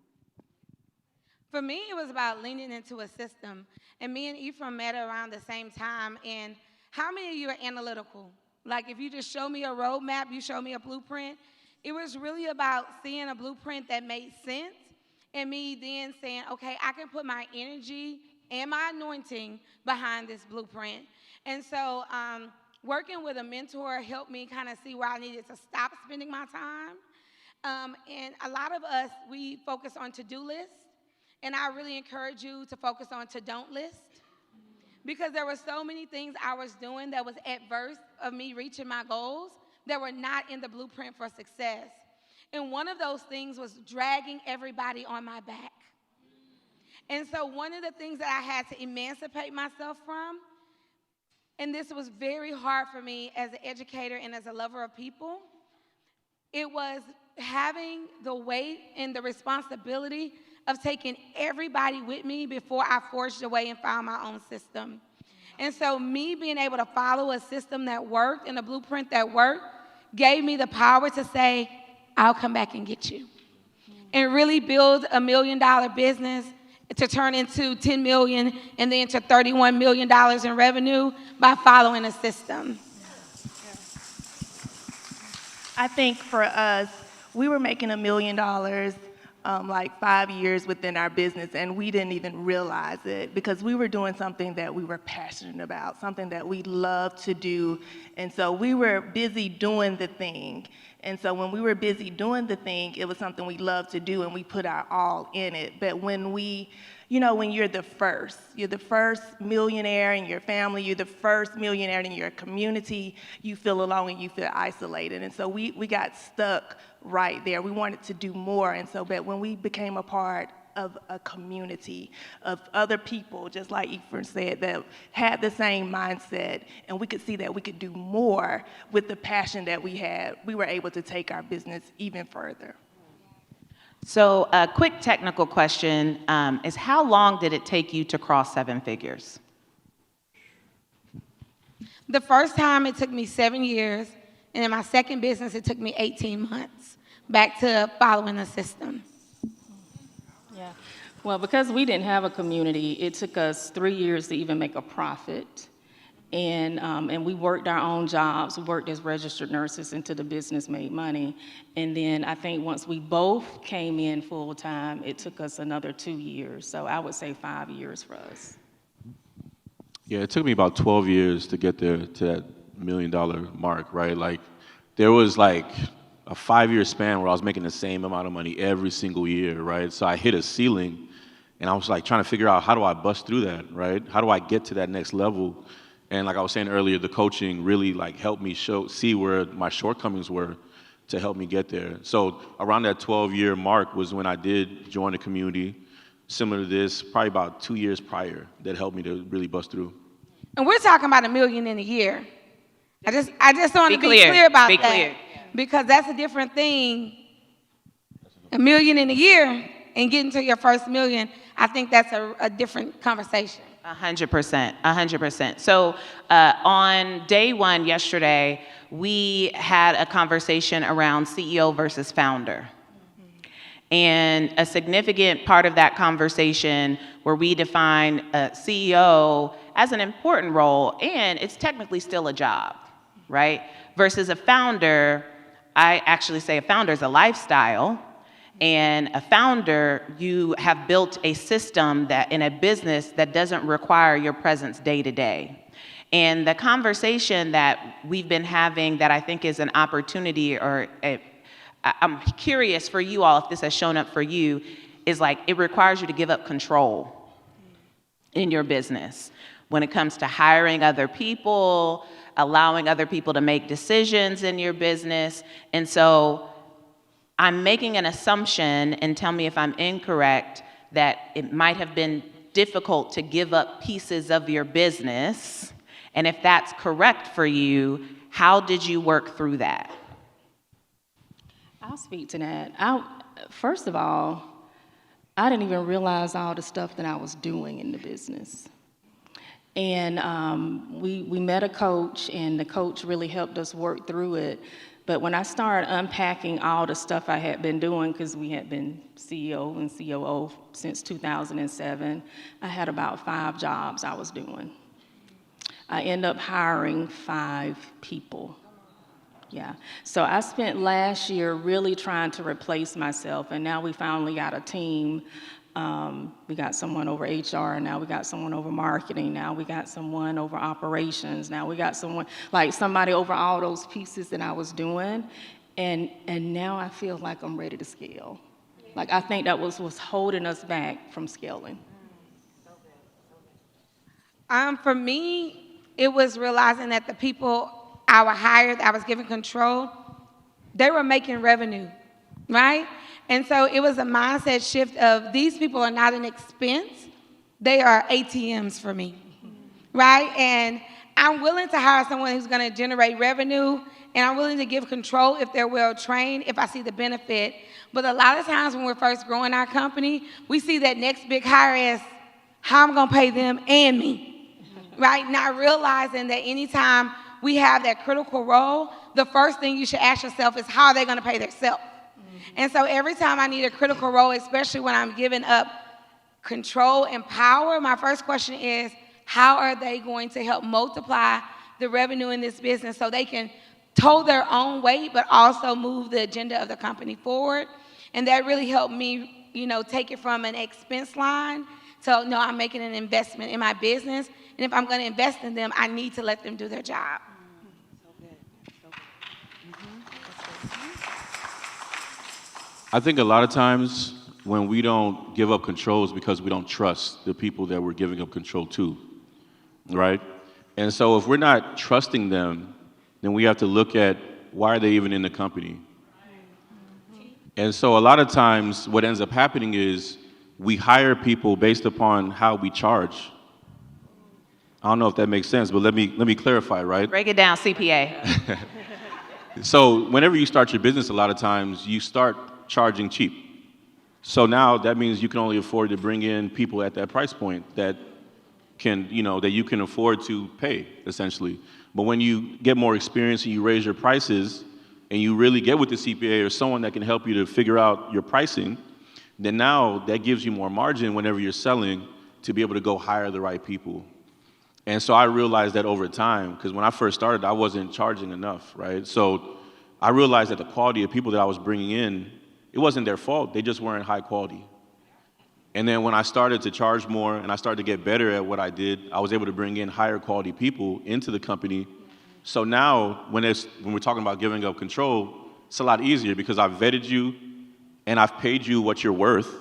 For me, it was about leaning into a system. And me and Ephraim met around the same time. And how many of you are analytical? Like if you just show me a roadmap, you show me a blueprint. It was really about seeing a blueprint that made sense and me then saying, okay, I can put my energy and my anointing behind this blueprint. And so working with a mentor helped me kind of see where I needed to stop spending my time. And a lot of us, we focus on to-do lists. And I really encourage you to focus on to-don't list. Because there were so many things I was doing that was adverse of me reaching my goals that were not in the blueprint for success. And one of those things was dragging everybody on my back. And so one of the things that I had to emancipate myself from, and this was very hard for me as an educator and as a lover of people, it was having the weight and the responsibility of taking everybody with me before I forged away and found my own system. And so me being able to follow a system that worked and a blueprint that worked gave me the power to say, I'll come back and get you. And really build $1 million business to turn into $10 million and then to $31 million in revenue by following a system. I think for us, we were making $1 million like 5 years within our business, and we didn't even realize it because we were doing something that we were passionate about, something that we love to do. And so we were busy doing the thing. And so when we were busy doing the thing, it was something we loved to do and we put our all in it. But when when you're the first millionaire in your family, you're the first millionaire in your community, you feel alone and you feel isolated. And so we got stuck right there. We wanted to do more. And so, but when we became a part of a community of other people, just like Ephraim said, that had the same mindset, and we could see that we could do more with the passion that we had, we were able to take our business even further. So a quick technical question is how long did it take you to cross 7 figures? The first time it took me 7 years, and in my second business it took me 18 months back to following the system. Yeah, well, because we didn't have a community, it took us 3 years to even make a profit. And we worked our own jobs. We worked as registered nurses until the business made money. And then I think once we both came in full time, it took us another 2 years. So I would say 5 years for us. Yeah, it took me about 12 years to get there to that $1 million mark, right? Like, there was like a 5-year span where I was making the same amount of money every single year, right? So I hit a ceiling, and I was like trying to figure out, how do I bust through that, right? How do I get to that next level? And like I was saying earlier, the coaching really like helped me see where my shortcomings were to help me get there. So around that 12-year mark was when I did join a community similar to this, probably about 2 years prior, that helped me to really bust through. And we're talking about $1 million in a year. I just want to be clear about that. Because that's a different thing. $1 million in a year and getting to your first $1 million, I think that's a different conversation. 100%, 100%. So on day one yesterday, we had a conversation around CEO versus founder. And a significant part of that conversation where we define a CEO as an important role, and it's technically still a job, right? Versus a founder, I actually say a founder is a lifestyle. And a founder, you have built a system that in a business that doesn't require your presence day to day. And the conversation that we've been having that I think is an opportunity, or I'm curious for you all if this has shown up for you, is like it requires you to give up control in your business when it comes to hiring other people, allowing other people to make decisions in your business. And so I'm making an assumption, and tell me if I'm incorrect, that it might have been difficult to give up pieces of your business. And if that's correct for you, how did you work through that? I'll speak to that. First of all, I didn't even realize all the stuff that I was doing in the business. And we met a coach, and the coach really helped us work through it. But when I started unpacking all the stuff I had been doing, because we had been CEO and COO since 2007, I had about 5 jobs I was doing. I ended up hiring 5 people. Yeah. So I spent last year really trying to replace myself, and now we finally got a team. We got someone over HR, now we got someone over marketing, now we got someone over operations, now we got someone, like somebody over all those pieces that I was doing, and now I feel like I'm ready to scale. Like I think that was what's holding us back from scaling. For me, it was realizing that the people I was hired, I was given control, they were making revenue, right? And so it was a mindset shift of these people are not an expense, they are ATMs for me, right? And I'm willing to hire someone who's gonna generate revenue, and I'm willing to give control if they're well trained, if I see the benefit. But a lot of times when we're first growing our company, we see that next big hire as how I'm gonna pay them and me, right? Not realizing that anytime we have that critical role, the first thing you should ask yourself is how are they gonna pay themselves? And so every time I need a critical role, especially when I'm giving up control and power, my first question is, how are they going to help multiply the revenue in this business so they can tow their own weight, but also move the agenda of the company forward? And that really helped me, take it from an expense line to, no, I'm making an investment in my business. And if I'm gonna invest in them, I need to let them do their job. I think a lot of times when we don't give up control is because we don't trust the people that we're giving up control to, right? And so if we're not trusting them, then we have to look at why are they even in the company? And so a lot of times what ends up happening is we hire people based upon how we charge. I don't know if that makes sense, but let me clarify, right? Break it down, CPA. So whenever you start your business, a lot of times you start charging cheap. So now that means you can only afford to bring in people at that price point that can, that you can afford to pay, essentially. But when you get more experience and you raise your prices and you really get with the CPA or someone that can help you to figure out your pricing, then now that gives you more margin whenever you're selling to be able to go hire the right people. And so I realized that over time, because when I first started, I wasn't charging enough, right? So I realized that the quality of people that I was bringing in, it wasn't their fault, they just weren't high quality. And then when I started to charge more and I started to get better at what I did, I was able to bring in higher quality people into the company. So now when we're talking about giving up control, it's a lot easier because I've vetted you and I've paid you what you're worth.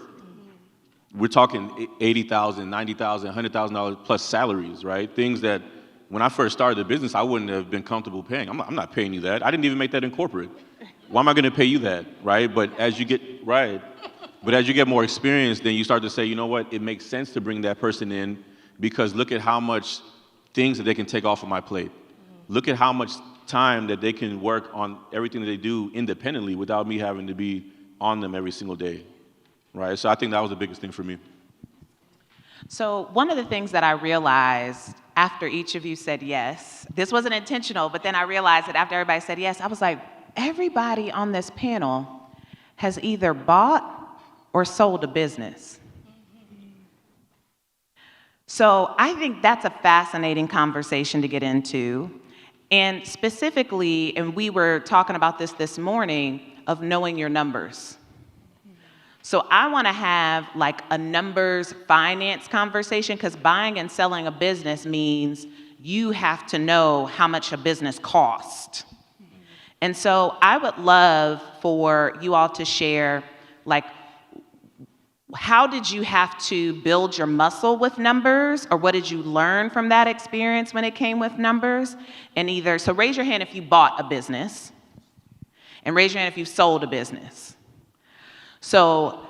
We're talking $80,000, $90,000, $100,000 plus salaries, right? Things that when I first started the business, I wouldn't have been comfortable paying. I'm not paying you that. I didn't even make that in corporate. Why am I gonna pay you that, right? But as you get more experience, then you start to say, you know what, it makes sense to bring that person in because look at how much things that they can take off of my plate. Look at how much time that they can work on everything that they do independently without me having to be on them every single day, right? So I think that was the biggest thing for me. So one of the things that I realized after each of you said yes, this wasn't intentional, but then I realized that after everybody said yes, I was like, everybody on this panel has either bought or sold a business. So I think that's a fascinating conversation to get into. And specifically, and we were talking about this morning, of knowing your numbers. So I want to have like a numbers finance conversation because buying and selling a business means you have to know how much a business costs. And so I would love for you all to share, like, how did you have to build your muscle with numbers, or what did you learn from that experience when it came with numbers? And so raise your hand if you bought a business, and raise your hand if you sold a business. So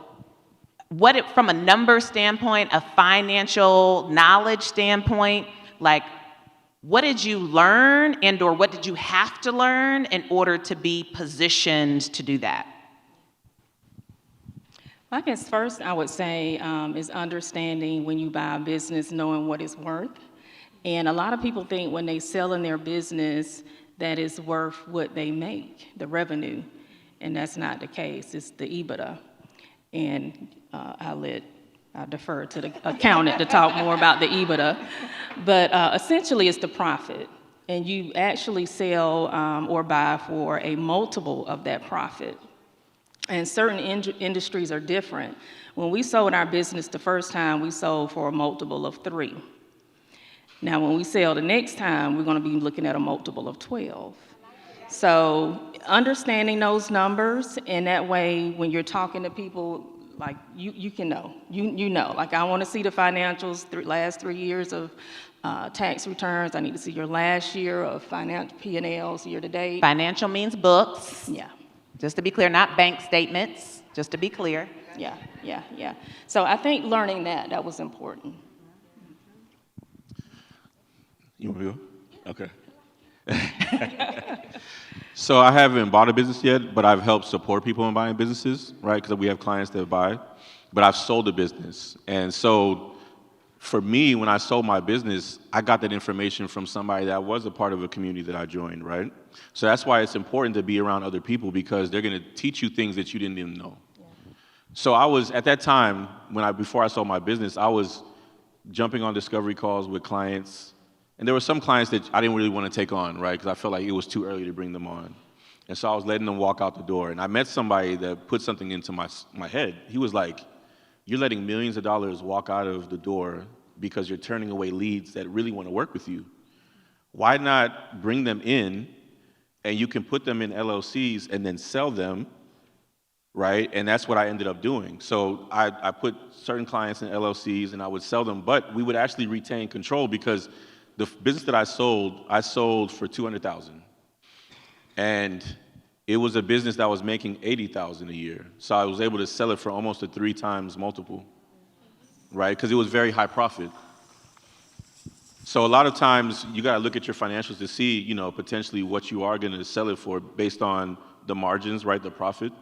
from a number standpoint, a financial knowledge standpoint, like, what did you learn or what did you have to learn in order to be positioned to do that? I guess first I would say is understanding when you buy a business, knowing what it's worth. And a lot of people think when they sell in their business that is worth what they make, the revenue, and that's not the case. It's the EBITDA. And I defer to the accountant to talk more about the EBITDA, but essentially it's the profit. And you actually sell or buy for a multiple of that profit. And certain industries are different. When we sold our business the first time, we sold for a multiple of 3. Now, when we sell the next time, we're going to be looking at a multiple of 12. So understanding those numbers, and that way, when you're talking to people, like you can know, you know. Like, I want to see the financials, last 3 years of tax returns. I need to see your last year of financial P&Ls year to date. Financial means books. Yeah. Just to be clear, not bank statements, just to be clear. Yeah. So I think learning that was important. You want me to go? Okay. So I haven't bought a business yet, but I've helped support people in buying businesses, right? Because we have clients that buy. But I've sold a business. And so for me, when I sold my business, I got that information from somebody that was a part of a community that I joined, right? So that's why it's important to be around other people, because they're going to teach you things that you didn't even know. Yeah. So I was, at that time, before I sold my business, I was jumping on discovery calls with clients. And there were some clients that I didn't really want to take on, right? Because I felt like it was too early to bring them on. And so I was letting them walk out the door. And I met somebody that put something into my head. He was like, you're letting millions of dollars walk out of the door because you're turning away leads that really want to work with you. Why not bring them in, and you can put them in LLCs and then sell them, right? And that's what I ended up doing. So I put certain clients in LLCs and I would sell them, but we would actually retain control, because the business that I sold for $200,000. And it was a business that was making $80,000 a year. So I was able to sell it for almost a 3 times multiple, right? Because it was very high profit. So a lot of times you got to look at your financials to see, potentially what you are going to sell it for based on the margins, right? The profit.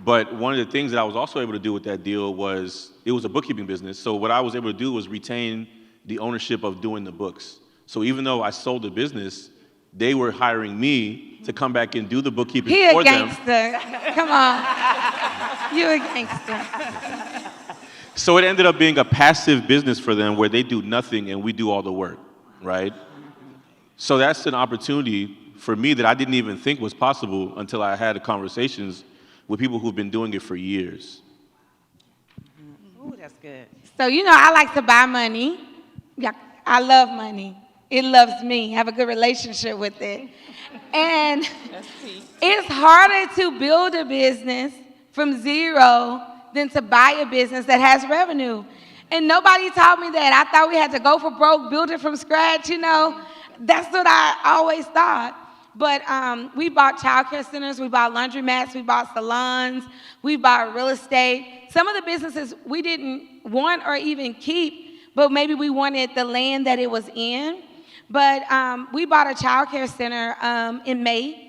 But one of the things that I was also able to do with that deal was, it was a bookkeeping business. So what I was able to do was retain the ownership of doing the books. So even though I sold the business, they were hiring me to come back and do the bookkeeping for them. He a gangster. Come on. You a gangster. So it ended up being a passive business for them where they do nothing and we do all the work, right? So that's an opportunity for me that I didn't even think was possible until I had conversations with people who've been doing it for years. Ooh, that's good. So, I like to buy money. Yeah, I love money. It loves me. I have a good relationship with it. And it's harder to build a business from zero than to buy a business that has revenue. And nobody taught me that. I thought we had to go for broke, build it from scratch, That's what I always thought. But we bought childcare centers, we bought laundromats, we bought salons, we bought real estate. Some of the businesses we didn't want or even keep, but maybe we wanted the land that it was in. But we bought a childcare center in May.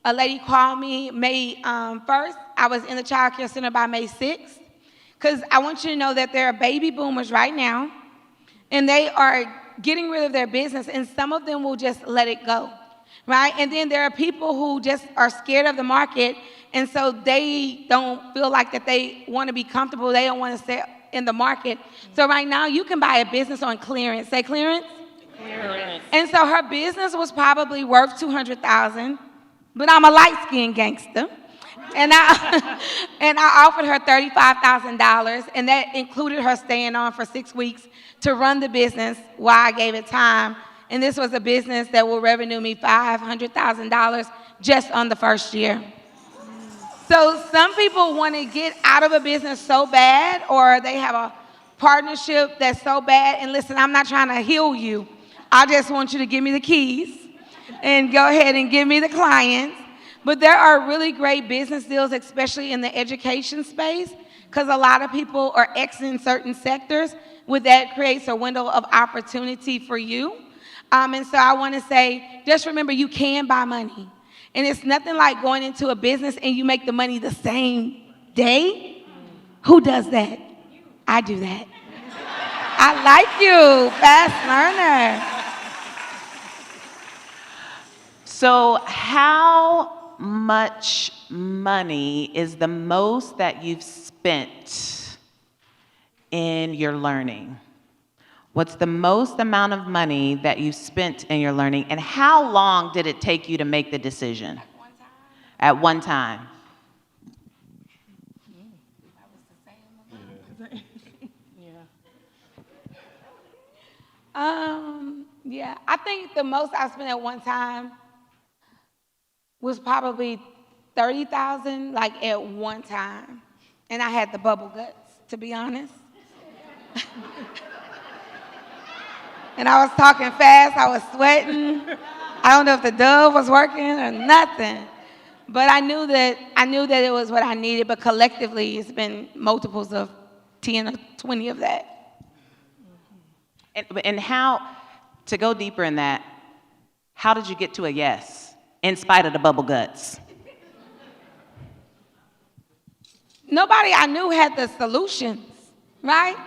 A lady called me May 1st. I was in the childcare center by May 6th. Because I want you to know that there are baby boomers right now, and they are getting rid of their business, and some of them will just let it go, right? And then there are people who just are scared of the market, and so they don't feel like that they want to be comfortable. They don't want to stay in the market. So right now, you can buy a business on clearance. Say clearance. Clearance. And so her business was probably worth $200,000, but I'm a light-skinned gangster. And I offered her $35,000, and that included her staying on for 6 weeks to run the business while I gave it time. And this was a business that will revenue me $500,000 just on the first year. So some people want to get out of a business so bad, or they have a partnership that's so bad. And listen, I'm not trying to heal you. I just want you to give me the keys and go ahead and give me the clients. But there are really great business deals, especially in the education space, because a lot of people are exiting certain sectors. With that creates a window of opportunity for you. And so I want to say, just remember, you can buy money. And it's nothing like going into a business and you make the money the same day. Who does that? I do that. I like you, fast learner. So how much money is the most that you've spent in your learning? What's the most amount of money that you spent in your learning, and how long did it take you to make the decision? At one time. Yeah, I think the most I spent at one time was probably $30,000, like at one time. And I had the bubble guts, to be honest. And I was talking fast, I was sweating. I don't know if the dove was working or nothing. But I knew that it was what I needed, but collectively it's been multiples of 10 or 20 of that. And how, to go deeper in that, how did you get to a yes in spite of the bubble guts? Nobody I knew had the solutions, right?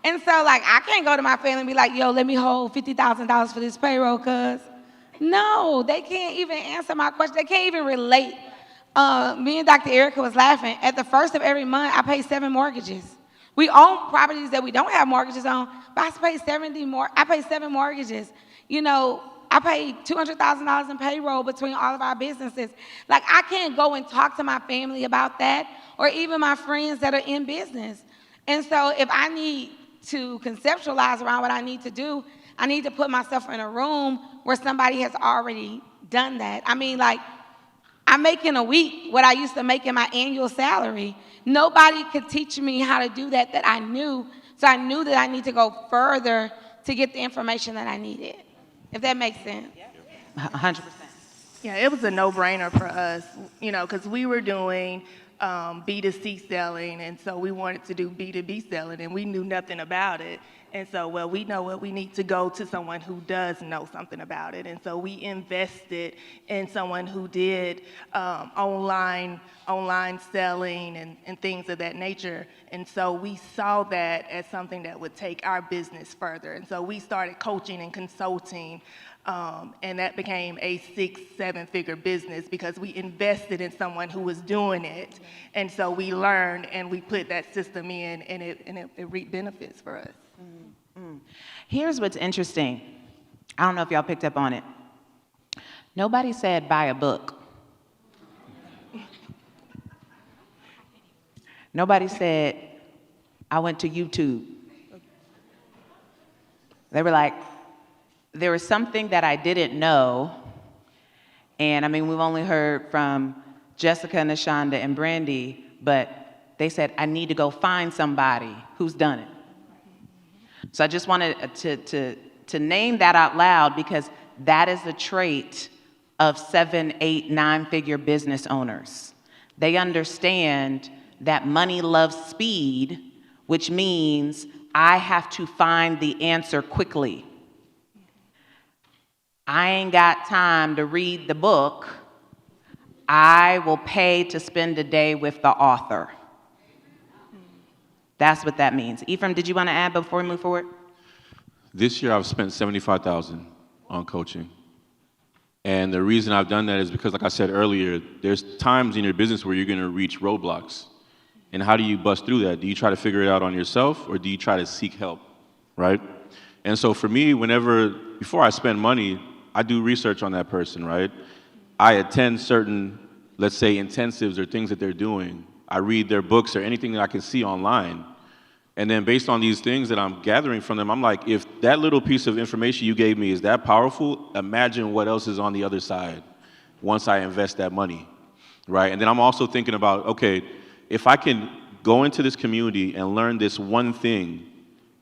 And so, like, I can't go to my family and be like, yo, let me hold $50,000 for this payroll, cuz. No, they can't even answer my question. They can't even relate. Me and Dr. Erica was laughing. At the first of every month, I pay 7 mortgages. We own properties that we don't have mortgages on, but I pay 7 mortgages. You know, I pay $200,000 in payroll between all of our businesses. Like, I can't go and talk to my family about that, or even my friends that are in business. And so if I need to conceptualize around what I need to do, I need to put myself in a room where somebody has already done that. I mean, like, I'm making a week what I used to make in my annual salary. Nobody could teach me how to do that I knew. So I knew that I need to go further to get the information that I needed, if that makes sense. 100%. Yeah, it was a no-brainer for us, you know, because we were doing B2C selling, and so we wanted to do B2B selling, and we knew nothing about it. And so, well, we know what we need to go to someone who does know something about it. And so we invested in someone who did online selling and things of that nature. And so we saw that as something that would take our business further. And so we started coaching and consulting, and that became a 6-7-figure business because we invested in someone who was doing it. And so we learned and we put that system in, and it reaped benefits for us. Here's what's interesting. I don't know if y'all picked up on it. Nobody said buy a book. Nobody said, I went to YouTube. They were like, there was something that I didn't know. And I mean, we've only heard from Jessica, Nashonda, and Brandy, but they said, I need to go find somebody who's done it. So I just wanted to name that out loud because that is the trait of 7, 8, 9-figure business owners. They understand that money loves speed, which means I have to find the answer quickly. I ain't got time to read the book. I will pay to spend a day with the author. That's what that means. Ephraim, did you want to add before we move forward? This year I've spent $75,000 on coaching. And the reason I've done that is because, like I said earlier, there's times in your business where you're going to reach roadblocks. And how do you bust through that? Do you try to figure it out on yourself, or do you try to seek help, right? And so for me, before I spend money, I do research on that person, right? I attend certain, let's say, intensives or things that they're doing. I read their books or anything that I can see online. And then based on these things that I'm gathering from them, I'm like, if that little piece of information you gave me is that powerful, imagine what else is on the other side once I invest that money, right? And then I'm also thinking about, okay, if I can go into this community and learn this one thing,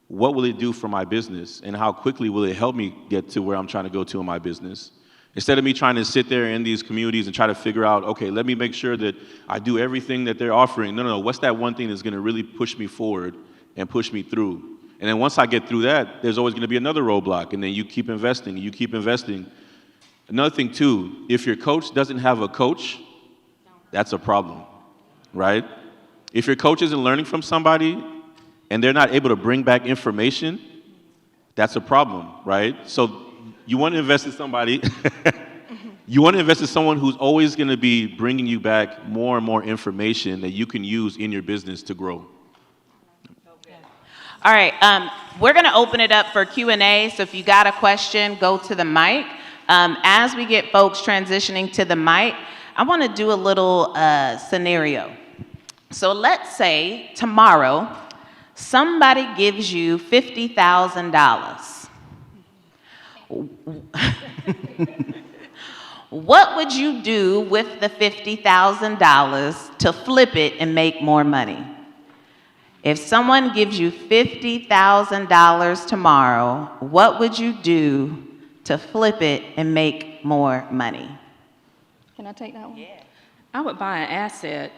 what will it do for my business? And how quickly will it help me get to where I'm trying to go to in my business? Instead of me trying to sit there in these communities and try to figure out, okay, let me make sure that I do everything that they're offering. No, what's that one thing that's going to really push me forward and push me through? And then once I get through that, there's always going to be another roadblock, and then you keep investing, you keep investing. Another thing too, if your coach doesn't have a coach, that's a problem, right? If your coach isn't learning from somebody and they're not able to bring back information, that's a problem, right? So you want to invest in somebody You want to invest in someone who's always going to be bringing you back more and more information that you can use in your business to grow. All right, we're going to open it up for Q&A, so if you got a question, go to the mic. As we get folks transitioning to the mic, I want to do a little scenario. So let's say tomorrow, somebody gives you $50,000. What would you do with the $50,000 to flip it and make more money? If someone gives you $50,000 tomorrow, what would you do to flip it and make more money? Can I take that one? Yeah. I would buy an asset.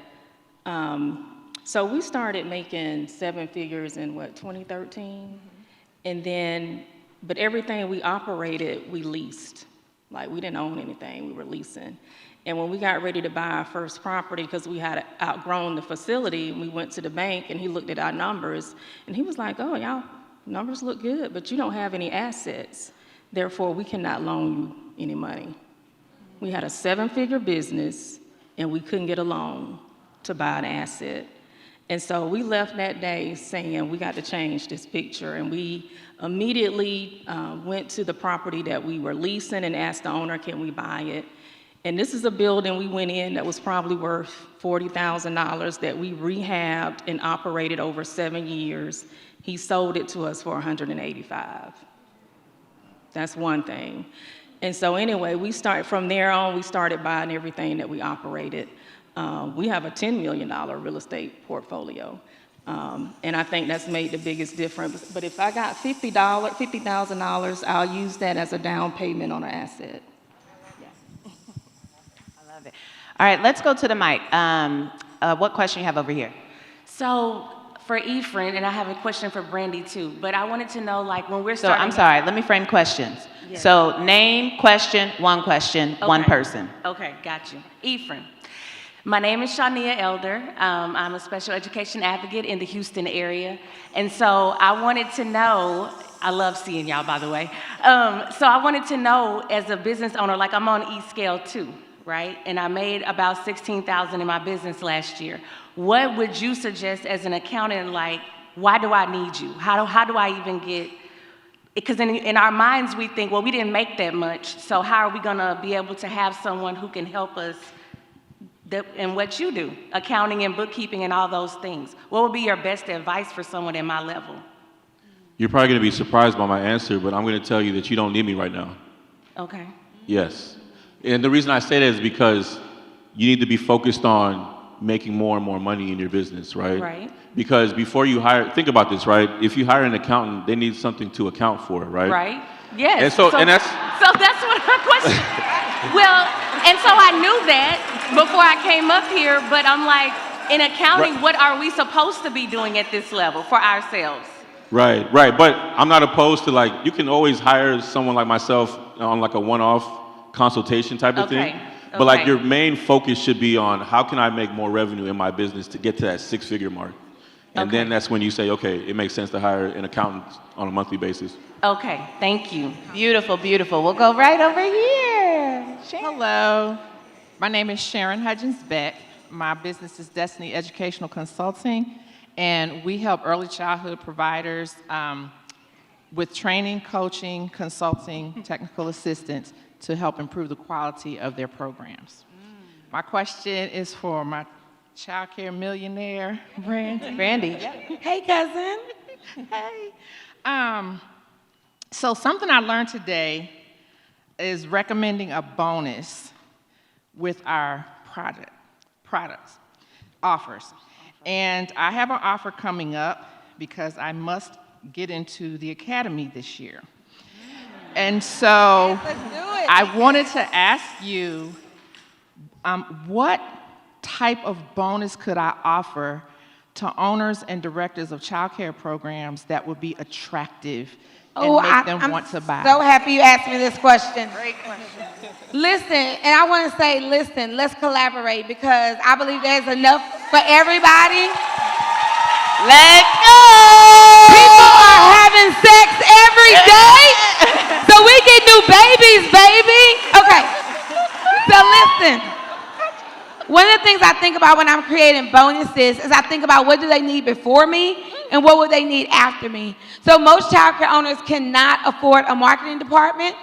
So we started making 7 figures in 2013? And then, but everything we operated, we leased. Like, we didn't own anything, we were leasing. And when we got ready to buy our first property, because we had outgrown the facility, we went to the bank and he looked at our numbers and he was like, oh, y'all numbers look good, but you don't have any assets. Therefore, we cannot loan you any money. We had a 7-figure business and we couldn't get a loan to buy an asset. And so we left that day saying we got to change this picture, and we immediately went to the property that we were leasing and asked the owner, can we buy it? And this is a building we went in that was probably worth $40,000 that we rehabbed and operated over 7 years. He sold it to us for $185,000. That's one thing. And so anyway, from there on, we started buying everything that we operated. We have a $10 million real estate portfolio. And I think that's made the biggest difference. But if I got $50,000, I'll use that as a down payment on an asset. I love it. All right, let's go to the mic. What question you have over here? So for Ephraim, and I have a question for Brandy too, but I wanted to know, like, when we're So starting... I'm sorry, let me frame questions. Yes. So name, question, one, one person. Okay, got you. Ephraim. My name is Shania Elder. I'm a special education advocate in the Houston area. And so I wanted to know, I love seeing y'all, by the way. So I wanted to know, as a business owner, like, I'm on E-Scale too, right? And I made about $16,000 in my business last year. What would you suggest as an accountant, like, why do I need you? How do I even get, because in our minds we think, well, we didn't make that much, so how are we gonna be able to have someone who can help us in what you do, accounting and bookkeeping and all those things? What would be your best advice for someone at my level? You're probably going to be surprised by my answer, but I'm going to tell you that you don't need me right now. Okay. Yes. And the reason I say that is because you need to be focused on making more and more money in your business, right? Right. Because before you hire, think about this, right? If you hire an accountant, they need something to account for, right? Right. Yes. And so that's what her question. Well, and so I knew that before I came up here, but I'm like, in accounting, what are we supposed to be doing at this level for ourselves? Right. But I'm not opposed to, like, you can always hire someone like myself on like a one-off consultation type of thing. But like, your main focus should be on how can I make more revenue in my business to get to that 6-figure mark. And then that's when you say, okay, it makes sense to hire an accountant on a monthly basis. Okay, thank you. Beautiful, beautiful. We'll go right over here. Hello, my name is Sharon Hudgens-Beck. My business is Destiny Educational Consulting, and we help early childhood providers with training, coaching, consulting, technical assistance to help improve the quality of their programs. My question is for my child care millionaire, Brandy. Hey, cousin. Hey. So something I learned today is recommending a bonus with our offers. And I have an offer coming up because I must get into the academy this year. And so I wanted to ask you, what type of bonus could I offer to owners and directors of child care programs that would be attractive and make them want to buy? I'm so happy you asked me this question. Great question. Listen, and I want to say, listen, let's collaborate, because I believe there's enough for everybody. Let's go! People are having sex every day, so we get new babies, baby. Okay. So listen, one of the things I think about when I'm creating bonuses is I think about what do they need before me and what would they need after me. So most childcare owners cannot afford a marketing department.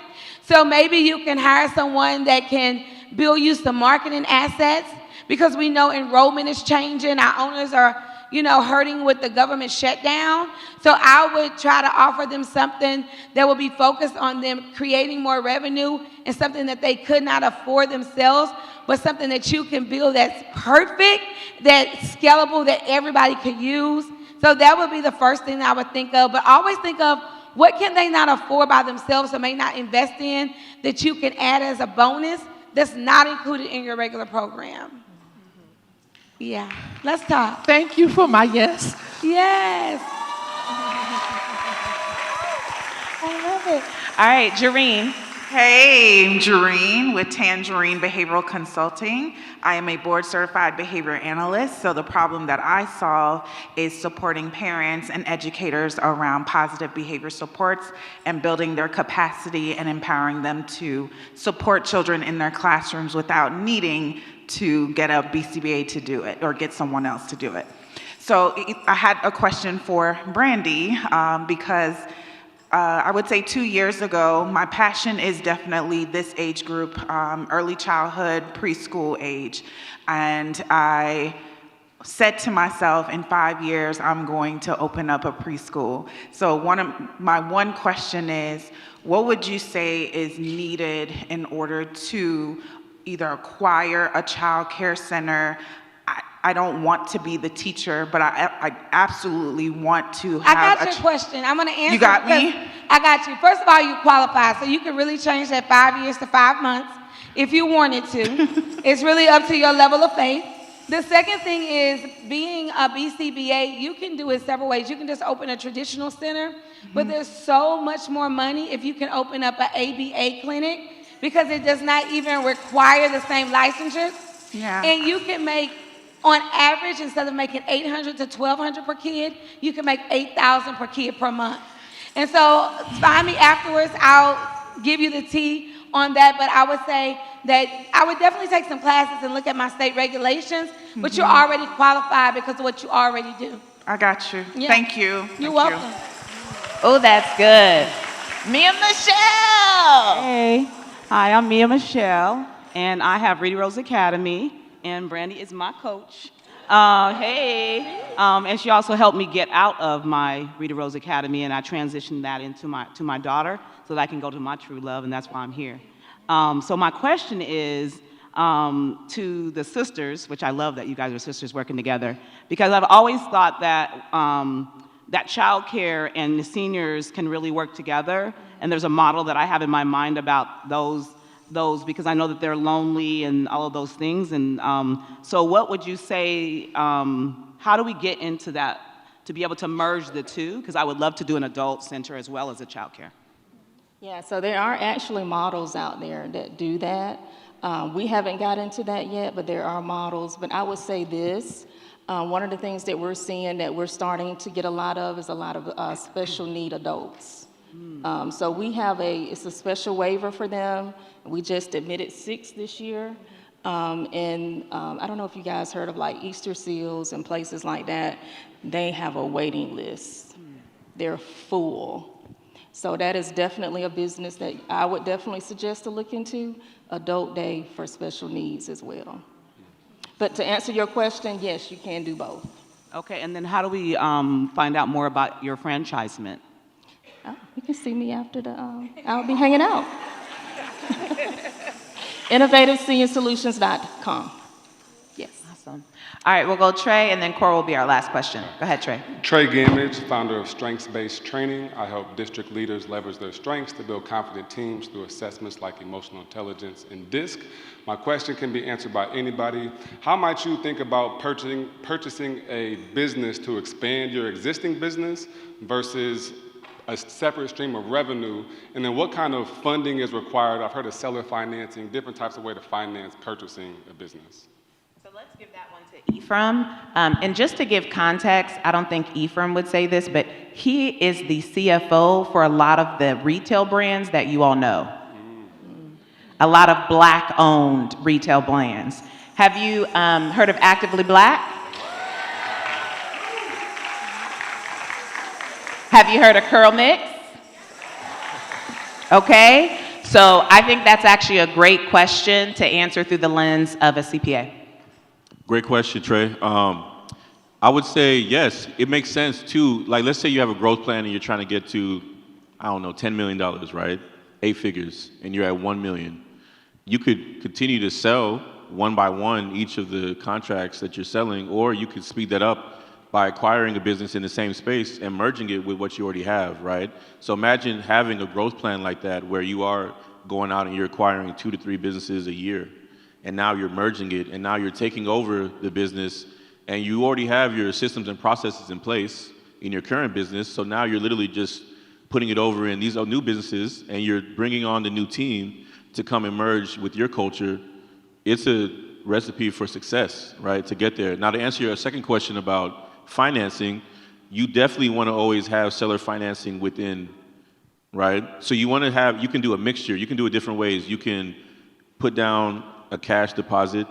So maybe you can hire someone that can build you some marketing assets, because we know enrollment is changing. Our owners are, hurting with the government shutdown. So I would try to offer them something that would be focused on them creating more revenue and something that they could not afford themselves, but something that you can build that's perfect, that's scalable, that everybody could use. So that would be the first thing I would think of. But always think of what can they not afford by themselves or may not invest in that you can add as a bonus that's not included in your regular program. Yeah, let's talk. Thank you for my yes. Yes. I love it. All right, Jareen. Hey, I'm Jareen with Tangerine Behavioral Consulting. I am a board-certified behavior analyst, so the problem that I solve is supporting parents and educators around positive behavior supports and building their capacity and empowering them to support children in their classrooms without needing to get a BCBA to do it or get someone else to do it. So I had a question for Brandy because I would say 2 years ago, my passion is definitely this age group, early childhood, preschool age. And I said to myself, in 5 years, I'm going to open up a preschool. So my one question is, what would you say is needed in order to either acquire a child care center? I don't want to be the teacher, but I absolutely want to have I got your question. I'm going to answer. You got me? I got you. First of all, you qualify, so you can really change that 5 years to 5 months if you wanted to. It's really up to your level of faith. The second thing is being a BCBA, you can do it several ways. You can just open a traditional center, but there's so much more money if you can open up an ABA clinic, because it does not even require the same licensure. Yeah. And you can make, on average, instead of making $800 to $1,200 per kid, you can make $8,000 per kid per month. And so find me afterwards. I'll give you the tea on that. But I would say that I would definitely take some classes and look at my state regulations, but you're already qualified because of what you already do. I got you. Yeah. Thank you. You're welcome. Oh, that's good. Mia Michelle. Hey, hi, I'm Mia Michelle, and I have Reedy Rose Academy, and Brandy is my coach. And she also helped me get out of my Reedy Rose Academy, and I transitioned that into my daughter so that I can go to my true love, and that's why I'm here. So my question is to the sisters, which I love that you guys are sisters working together, because I've always thought that that child care and the seniors can really work together, and there's a model that I have in my mind about those because I know that they're lonely and all of those things. And so what would you say, how do we get into that, to be able to merge the two? Because I would love to do an adult center as well as a child care. Yeah, so there are actually models out there that do that. We haven't got into that yet, but there are models. But I would say this, one of the things that we're seeing that we're starting to get a lot of is a lot of special need adults. So we have it's a special waiver for them. We just admitted 6 this year. I don't know if you guys heard of like Easter Seals and places like that. They have a waiting list. They're full. So that is definitely a business that I would definitely suggest to look into, adult day for special needs as well. But to answer your question, yes, you can do both. Okay, and then how do we find out more about your franchisement? Oh, you can see me after I'll be hanging out. InnovativeSeniorSolutions.com. Yes. Awesome. All right, we'll go Trey, and then Cora will be our last question. Go ahead, Trey. Trey Gamage, founder of Strengths-Based Training. I help district leaders leverage their strengths to build confident teams through assessments like emotional intelligence and DISC. My question can be answered by anybody. How might you think about purchasing a business to expand your existing business versus a separate stream of revenue, and then what kind of funding is required? I've heard of seller financing, different types of way to finance purchasing a business. So let's give that one to Ephraim. And just to give context, I don't think Ephraim would say this, but he is the CFO for a lot of the retail brands that you all know. a lot of Black-owned retail brands. Have you heard of Actively Black? Have you heard of Curl Mix? Okay, so I think that's actually a great question to answer through the lens of a CPA. Great question, Trey. I would say yes, it makes sense too. Like, let's say you have a growth plan and you're trying to get to, I don't know, $10 million, right? 8 figures, and you're at 1 million. You could continue to sell one by one each of the contracts that you're selling, or you could speed that up by acquiring a business in the same space and merging it with what you already have, right? So imagine having a growth plan like that where you are going out and you're acquiring 2 to 3 businesses a year, and now you're merging it, and now you're taking over the business, and you already have your systems and processes in place in your current business, so now you're literally just putting it over in these new businesses, and you're bringing on the new team to come and merge with your culture. It's a recipe for success, right, to get there. Now, to answer your second question about financing, you definitely want to always have seller financing within, right? So you want to have, you can do a mixture. You can do it different ways. You can put down a cash deposit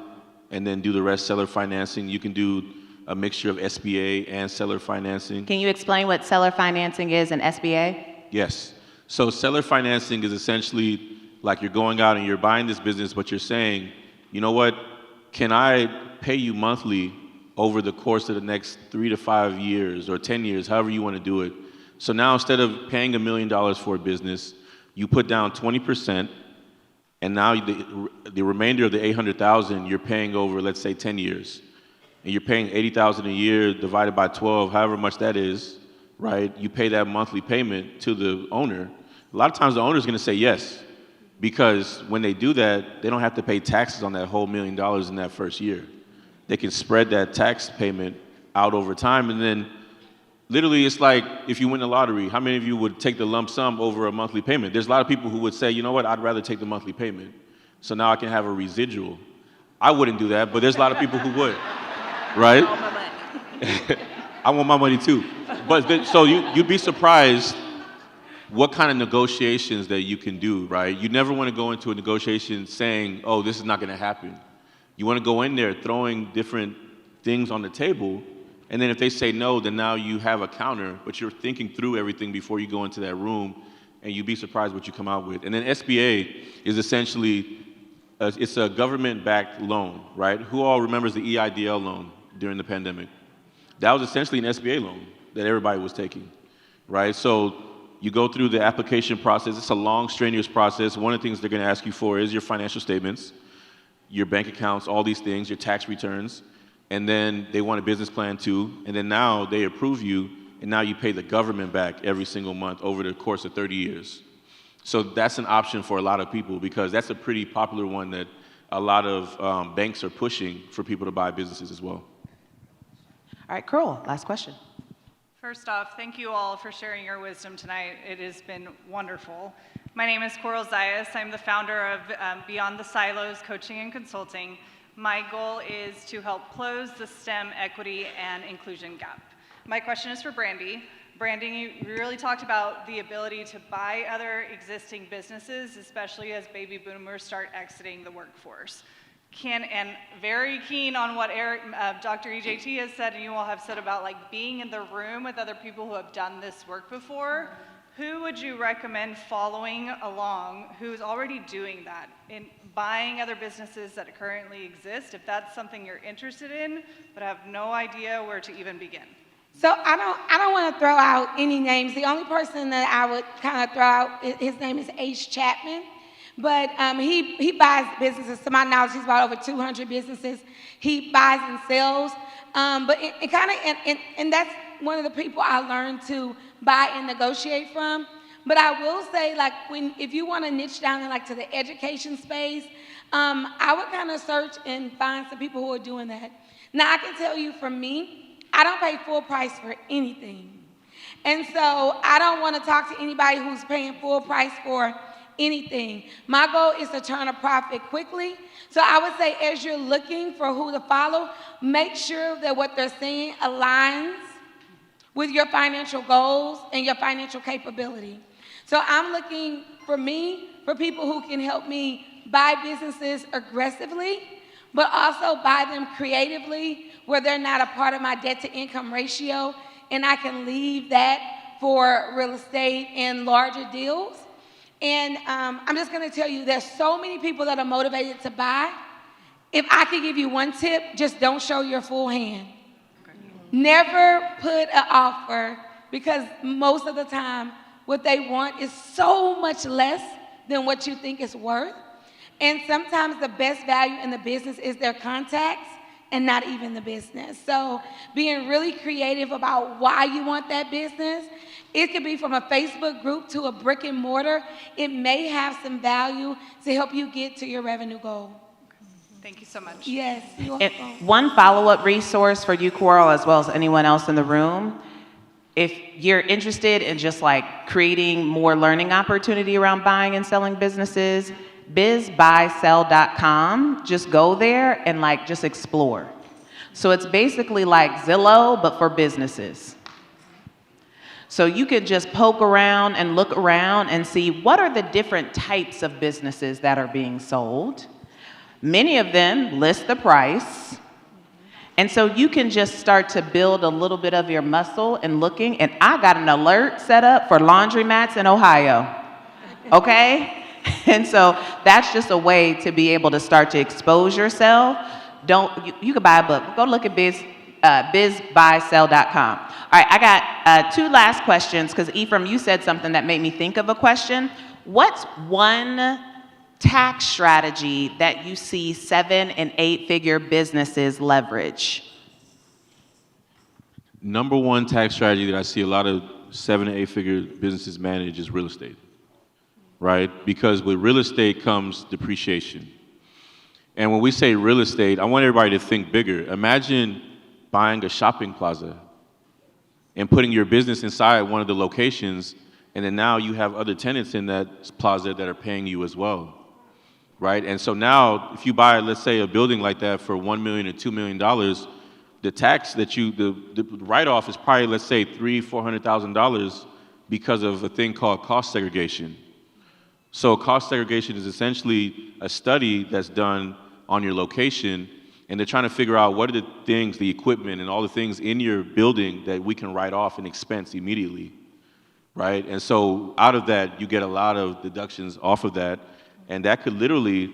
and then do the rest seller financing. You can do a mixture of SBA and seller financing. Can you explain what seller financing is and SBA? Yes. So seller financing is essentially like you're going out and you're buying this business, but you're saying, you know what, can I pay you monthly over the course of the next 3 to 5 years or 10 years, however you want to do it. So now instead of paying $1 million for a business, you put down 20%, and now the remainder of the $800,000 you're paying over, let's say, 10 years. And you're paying $80,000 a year divided by 12, however much that is, right? You pay that monthly payment to the owner. A lot of times the owner is going to say yes, because when they do that, they don't have to pay taxes on that whole $1 million in that first year. They can spread that tax payment out over time, and then literally it's like if you win the lottery, how many of you would take the lump sum over a monthly payment? There's a lot of people who would say, you know what, I'd rather take the monthly payment, so now I can have a residual. I wouldn't do that, but there's a lot of people who would, right? I want my money too. But so you'd be surprised what kind of negotiations that you can do, right? You never want to go into a negotiation saying, oh, this is not going to happen. You want to go in there throwing different things on the table, and then if they say no, then now you have a counter, but you're thinking through everything before you go into that room, and you'd be surprised what you come out with. And then SBA is essentially, it's a government-backed loan, right? Who all remembers the EIDL loan during the pandemic? That was essentially an SBA loan that everybody was taking, right? So you go through the application process. It's a long, strenuous process. One of the things they're going to ask you for is your financial statements, your bank accounts, all these things, your tax returns, and then they want a business plan too, and then now they approve you, and now you pay the government back every single month over the course of 30 years. So that's an option for a lot of people, because that's a pretty popular one that a lot of banks are pushing for people to buy businesses as well. All right, Curl, last question. First off, thank you all for sharing your wisdom tonight. It has been wonderful. My name is Coral Zayas. I'm the founder of Beyond the Silos Coaching and Consulting. My goal is to help close the STEM equity and inclusion gap. My question is for Brandy. Brandy, you really talked about the ability to buy other existing businesses, especially as baby boomers start exiting the workforce. And very keen on what Dr. EJT has said, and you all have said about like being in the room with other people who have done this work before. Who would you recommend following along who's already doing that, in buying other businesses that currently exist, if that's something you're interested in, but have no idea where to even begin? So I don't want to throw out any names. The only person that I would kind of throw out, his name is Ace Chapman. But he buys businesses. To my knowledge, he's bought over 200 businesses. He buys and sells. But that's one of the people I learned to buy and negotiate from. But I will say, like, if you want to niche down in, like, to the education space, I would kind of search and find some people who are doing that. Now, I can tell you, for me, I don't pay full price for anything. And so I don't want to talk to anybody who's paying full price for anything. My goal is to turn a profit quickly. So I would say, as you're looking for who to follow, make sure that what they're saying aligns with your financial goals and your financial capability. So I'm looking, for me, for people who can help me buy businesses aggressively, but also buy them creatively where they're not a part of my debt to income ratio, and I can leave that for real estate and larger deals. And I'm just gonna tell you, there's so many people that are motivated to buy. If I could give you one tip, just don't show your full hand. Never put an offer, because most of the time, what they want is so much less than what you think it's worth. And sometimes the best value in the business is their contacts and not even the business. So being really creative about why you want that business. It could be from a Facebook group to a brick and mortar. It may have some value to help you get to your revenue goal. Thank you so much. Yes, you're And welcome. one follow-up resource for you, Coral, as well as anyone else in the room. If you're interested in just like creating more learning opportunity around buying and selling businesses, bizbuysell.com, just go there and like just explore. So it's basically like Zillow, but for businesses. So you could just poke around and look around and see what are the different types of businesses that are being sold. Many of them list the price. And so you can just start to build a little bit of your muscle and looking. And I got an alert set up for laundromats in Ohio. Okay? And so that's just a way to be able to start to expose yourself. You can buy a book. Go look at bizbuysell.com. All right, I got two last questions, because Ephraim, you said something that made me think of a question. What's one tax strategy that you see 7- and 8-figure businesses leverage? Number one tax strategy that I see a lot of 7- and 8-figure businesses manage is real estate, right? Because with real estate comes depreciation. And when we say real estate, I want everybody to think bigger. Imagine buying a shopping plaza and putting your business inside one of the locations, and then now you have other tenants in that plaza that are paying you as well, right? And so now, if you buy, let's say, a building like that for $1 million or $2 million, the tax that the write-off is probably, let's say, $300,000-$400,000 because of a thing called cost segregation. So cost segregation is essentially a study that's done on your location, and they're trying to figure out what are the things, the equipment, and all the things in your building that we can write off and expense immediately, right? And so out of that, you get a lot of deductions off of that, and that could literally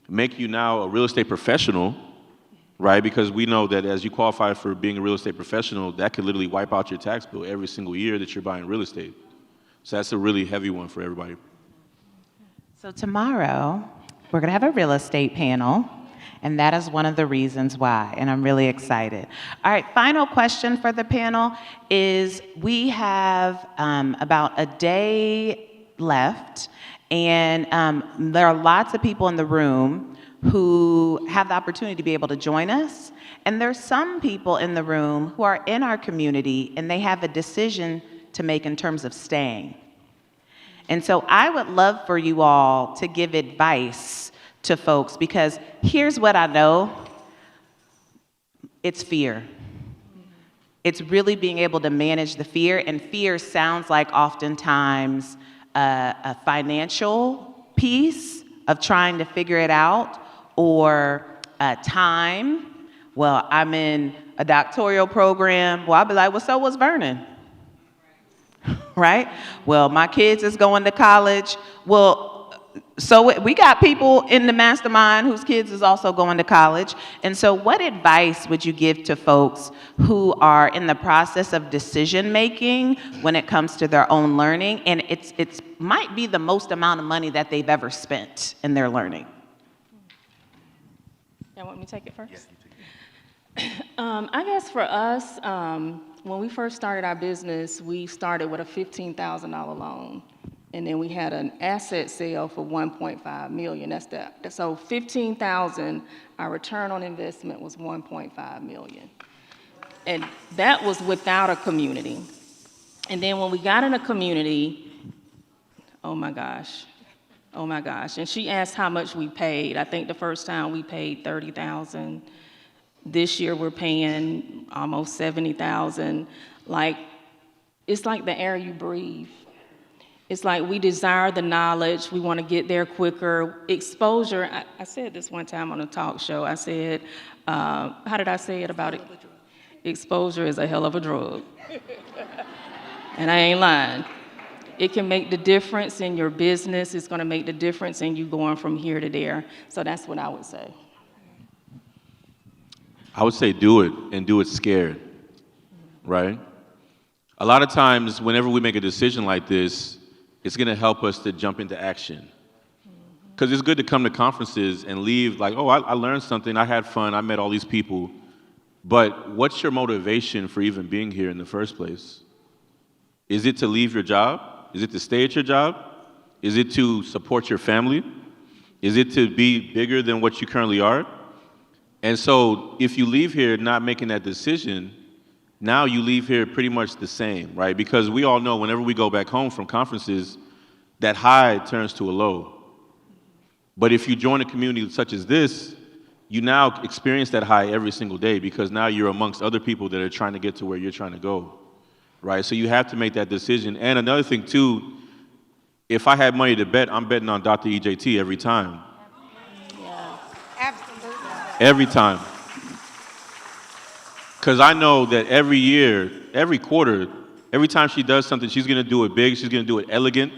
make you now a real estate professional, right? Because we know that as you qualify for being a real estate professional, that could literally wipe out your tax bill every single year that you're buying real estate. So that's a really heavy one for everybody. So tomorrow, we're going to have a real estate panel, and that is one of the reasons why, and I'm really excited. All right, final question for the panel is we have about a day left, and there are lots of people in the room who have the opportunity to be able to join us, and there's some people in the room who are in our community, and they have a decision to make in terms of staying. And so I would love for you all to give advice to folks, because here's what I know. It's fear. It's really being able to manage the fear, and fear sounds like oftentimes a financial piece of trying to figure it out, or time. Well, I'm in a doctoral program. Well, I'll be like, well, so was Vernon. Right? Well, my kids is going to college. Well, so we got people in the mastermind whose kids is also going to college. And so what advice would you give to folks who are in the process of decision making when it comes to their own learning? And it's might be the most amount of money that they've ever spent in their learning. Y'all want me to take it first? Yes, you take it. I guess for us, when we first started our business, we started with a $15,000 loan, and then we had an asset sale for $1.5 million. So $15,000. Our return on investment was $1.5 million, and that was without a community. And then when we got in a community, oh my gosh. And she asked how much we paid. I think the first time we paid $30,000. This year we're paying almost $70,000. Like, it's like the air you breathe. It's like we desire the knowledge, we want to get there quicker. Exposure, I said this one time on a talk show. I said, how did I say it about it? Exposure is a hell of a drug. And I ain't lying. It can make the difference in your business. It's going to make the difference in you going from here to there. So that's what I would say. I would say do it, and do it scared, right? A lot of times, whenever we make a decision like this, it's going to help us to jump into action. Because it's good to come to conferences and leave like, oh, I learned something, I had fun, I met all these people. But what's your motivation for even being here in the first place? Is it to leave your job? Is it to stay at your job? Is it to support your family? Is it to be bigger than what you currently are? And so if you leave here not making that decision, now you leave here pretty much the same, right? Because we all know whenever we go back home from conferences, that high turns to a low. But if you join a community such as this, you now experience that high every single day because now you're amongst other people that are trying to get to where you're trying to go, right? So you have to make that decision. And another thing too, if I had money to bet, I'm betting on Dr. EJT every time. Yeah. Absolutely. Every time. Because I know that every year, every quarter, every time she does something, she's going to do it big, she's going to do it elegant,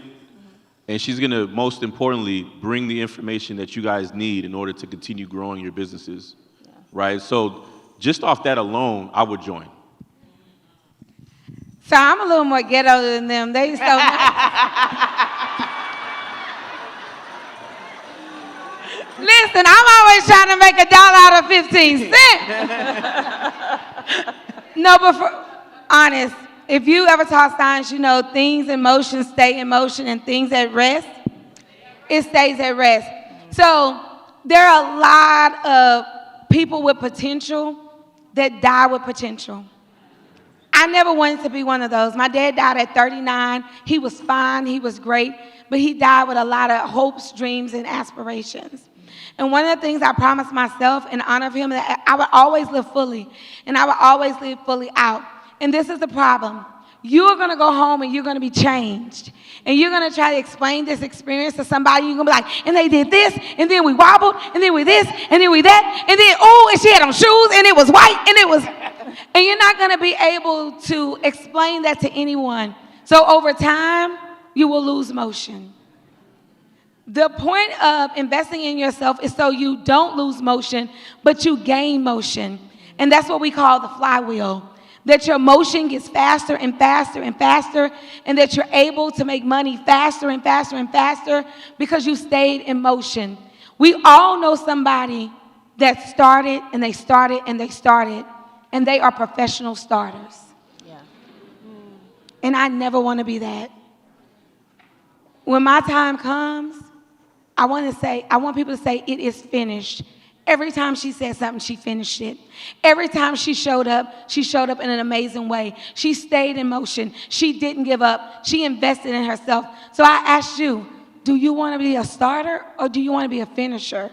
and she's going to, most importantly, bring the information that you guys need in order to continue growing your businesses, right? So just off that alone, I would join. So I'm a little more ghetto than them. They so Listen, I'm always trying to make $1 out of 15 cents. No, but for honest, if you ever taught science, you know things in motion stay in motion and things at rest, it stays at rest. So there are a lot of people with potential that die with potential. I never wanted to be one of those. My dad died at 39. He was fine, he was great, but he died with a lot of hopes, dreams, and aspirations. And one of the things I promised myself in honor of him, that I would always live fully, and I would always live fully out. And this is the problem. You are going to go home and you're going to be changed. And you're going to try to explain this experience to somebody. You're going to be like, and they did this, and then we wobbled, and then we this, and then we that, and then, oh, and she had on shoes, and it was white, and it was... And you're not going to be able to explain that to anyone. So over time, you will lose motion. The point of investing in yourself is so you don't lose motion, but you gain motion. And that's what we call the flywheel. That your motion gets faster and faster and faster, and that you're able to make money faster and faster and faster because you stayed in motion. We all know somebody that started, and they started, and they started, and they are professional starters. Yeah. And I never want to be that. When my time comes, I want people to say, it is finished. Every time she said something, she finished it. Every time she showed up in an amazing way. She stayed in motion. She didn't give up. She invested in herself. So I asked you, do you want to be a starter or do you want to be a finisher?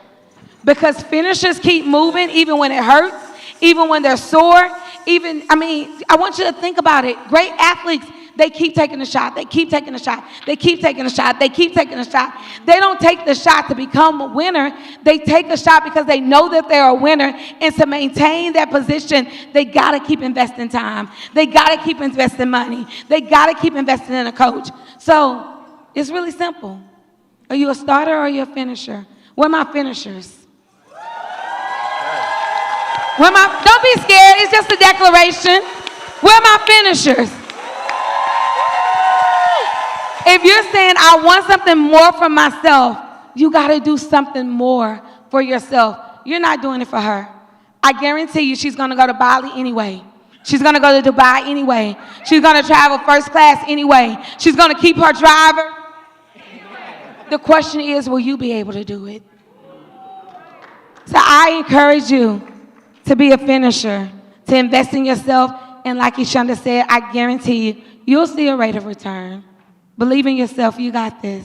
Because finishers keep moving even when it hurts, even when they're sore, I want you to think about it. Great athletes, they keep taking a shot. They keep taking a shot. They keep taking a shot. They keep taking a shot. They don't take the shot to become a winner. They take a shot because they know that they're a winner. And to maintain that position, they got to keep investing time. They got to keep investing money. They got to keep investing in a coach. So it's really simple. Are you a starter or are you a finisher? Where are my finishers? Don't be scared. It's just a declaration. Where are my finishers? If you're saying, I want something more from myself, you got to do something more for yourself. You're not doing it for her. I guarantee you she's going to go to Bali anyway. She's going to go to Dubai anyway. She's going to travel first class anyway. She's going to keep her driver. The question is, will you be able to do it? So I encourage you to be a finisher, to invest in yourself, and like Ishanda said, I guarantee you, you'll see a rate of return. Believe in yourself, you got this.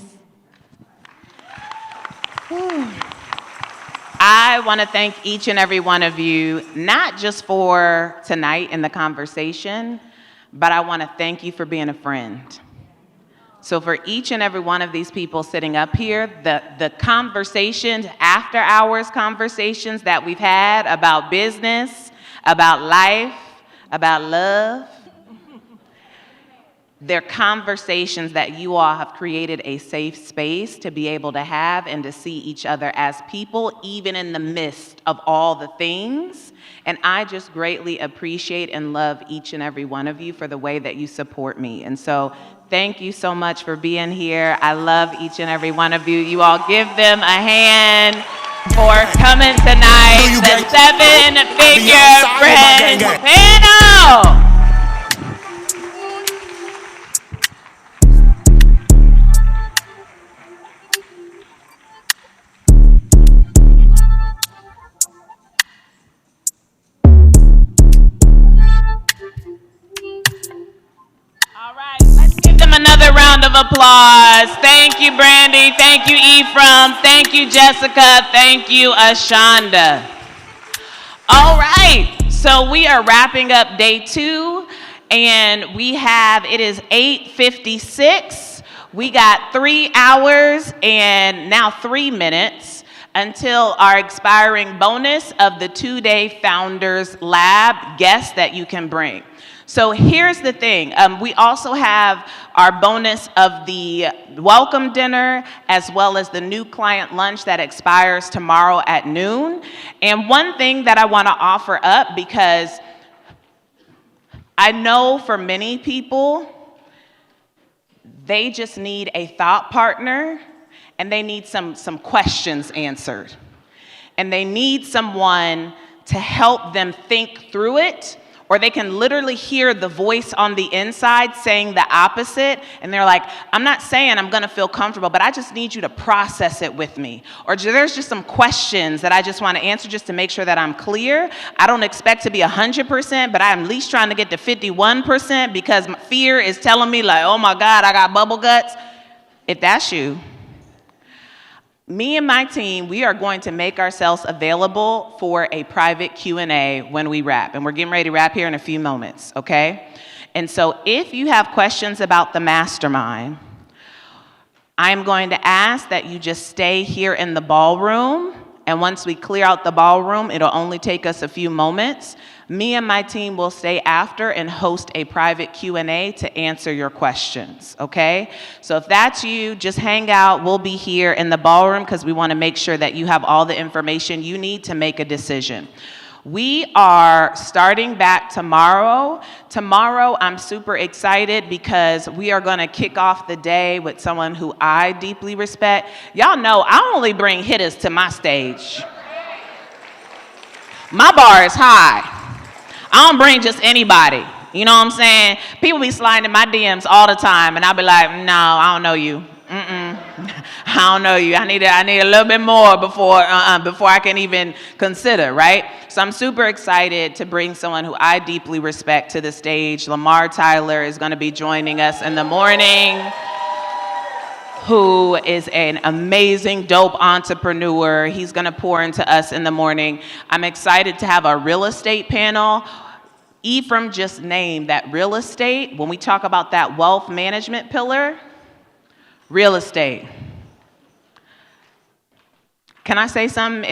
I want to thank each and every one of you, not just for tonight in the conversation, but I want to thank you for being a friend. So for each and every one of these people sitting up here, the conversations, after hours conversations that we've had about business, about life, about love, they're conversations that you all have created a safe space to be able to have and to see each other as people, even in the midst of all the things. And I just greatly appreciate and love each and every one of you for the way that you support me. And so thank you so much for being here. I love each and every one of you. You all give them a hand for coming tonight. The seven-figure friends panel. Another round of applause. Thank you, Brandy. Thank you, Ephraim. Thank you, Jessica. Thank you, Ashonda. All right, so we are wrapping up day 2, and it is 8:56. We got 3 hours and now 3 minutes until our expiring bonus of the 2-day Founders Lab guests that you can bring. So here's the thing. We also have our bonus of the welcome dinner as well as the new client lunch that expires tomorrow at noon. And one thing that I want to offer up, because I know for many people, they just need a thought partner and they need some questions answered. And they need someone to help them think through it, or they can literally hear the voice on the inside saying the opposite, and they're like, I'm not saying I'm gonna feel comfortable, but I just need you to process it with me. Or there's just some questions that I just wanna answer just to make sure that I'm clear. I don't expect to be 100%, but I'm at least trying to get to 51% because my fear is telling me like, oh my God, I got bubble guts. If that's you, me and my team, we are going to make ourselves available for a private Q&A when we wrap. And we're getting ready to wrap here in a few moments, okay? And so if you have questions about the mastermind, I'm going to ask that you just stay here in the ballroom. And once we clear out the ballroom, it'll only take us a few moments. Me and my team will stay after and host a private Q&A to answer your questions, okay? So if that's you, just hang out. We'll be here in the ballroom because we want to make sure that you have all the information you need to make a decision. We are starting back tomorrow. Tomorrow, I'm super excited because we are going to kick off the day with someone who I deeply respect. Y'all know I only bring hitters to my stage. My bar is high. I don't bring just anybody. You know what I'm saying? People be sliding in my DMs all the time, and I'll be like, no, I don't know you. I don't know you. I need a little bit more before I can even consider, right? So I'm super excited to bring someone who I deeply respect to the stage. Lamar Tyler is going to be joining us in the morning, who is an amazing, dope entrepreneur. He's going to pour into us in the morning. I'm excited to have our real estate panel. Ephraim just named that real estate. When we talk about that wealth management pillar, real estate. Can I say something?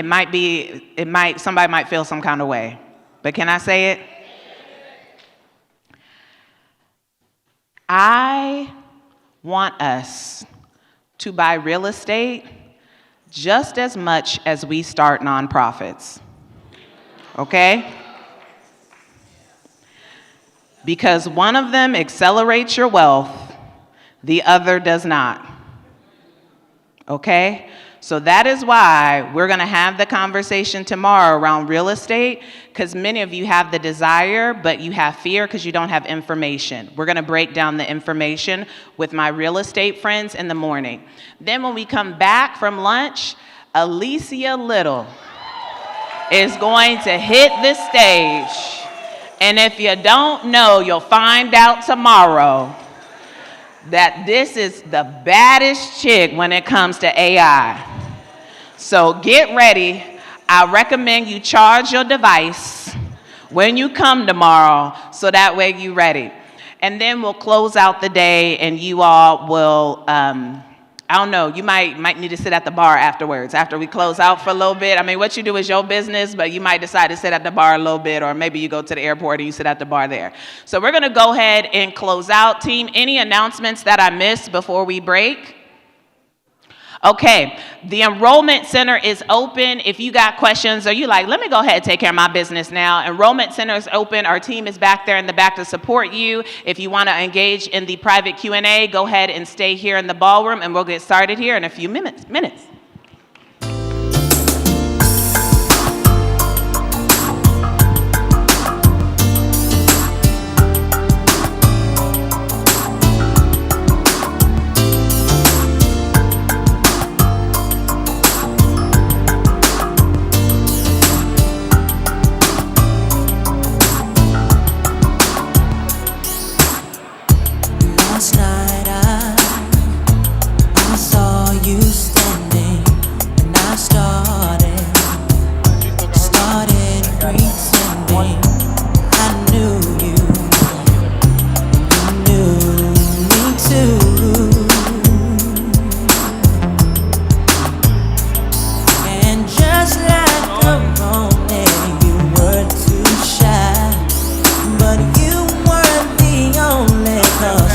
Somebody might feel some kind of way, but can I say it? I want us to buy real estate just as much as we start nonprofits, okay? Because one of them accelerates your wealth, the other does not, okay? So that is why we're gonna have the conversation tomorrow around real estate, because many of you have the desire, but you have fear because you don't have information. We're gonna break down the information with my real estate friends in the morning. Then when we come back from lunch, Alicia Little is going to hit the stage. And if you don't know, you'll find out tomorrow that this is the baddest chick when it comes to AI. So get ready. I recommend you charge your device when you come tomorrow so that way you're ready. and then we'll close out the day, and you all will, I don't know, you might need to sit at the bar afterwards, after we close out for a little bit. I mean, what you do is your business, but you might decide to sit at the bar a little bit, or maybe you go to the airport and you sit at the bar there. So we're gonna go ahead and close out. Team, any announcements that I missed before we break? Okay, the enrollment center is open. If you got questions or you like, let me go ahead and take care of my business now. Enrollment center is open. Our team is back there in the back to support you. If you want to engage in the private Q&A, go ahead and stay here in the ballroom, and we'll get started here in a few minutes. Last night I saw you standing, and I started pretending I knew you, and you knew me too. And just like a moment, you were too shy, but you weren't the only cause.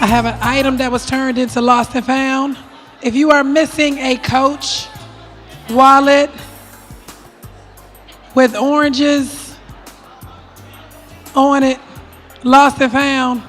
I have an item that was turned into Lost and Found. If you are missing a Coach wallet with oranges on it, Lost and Found,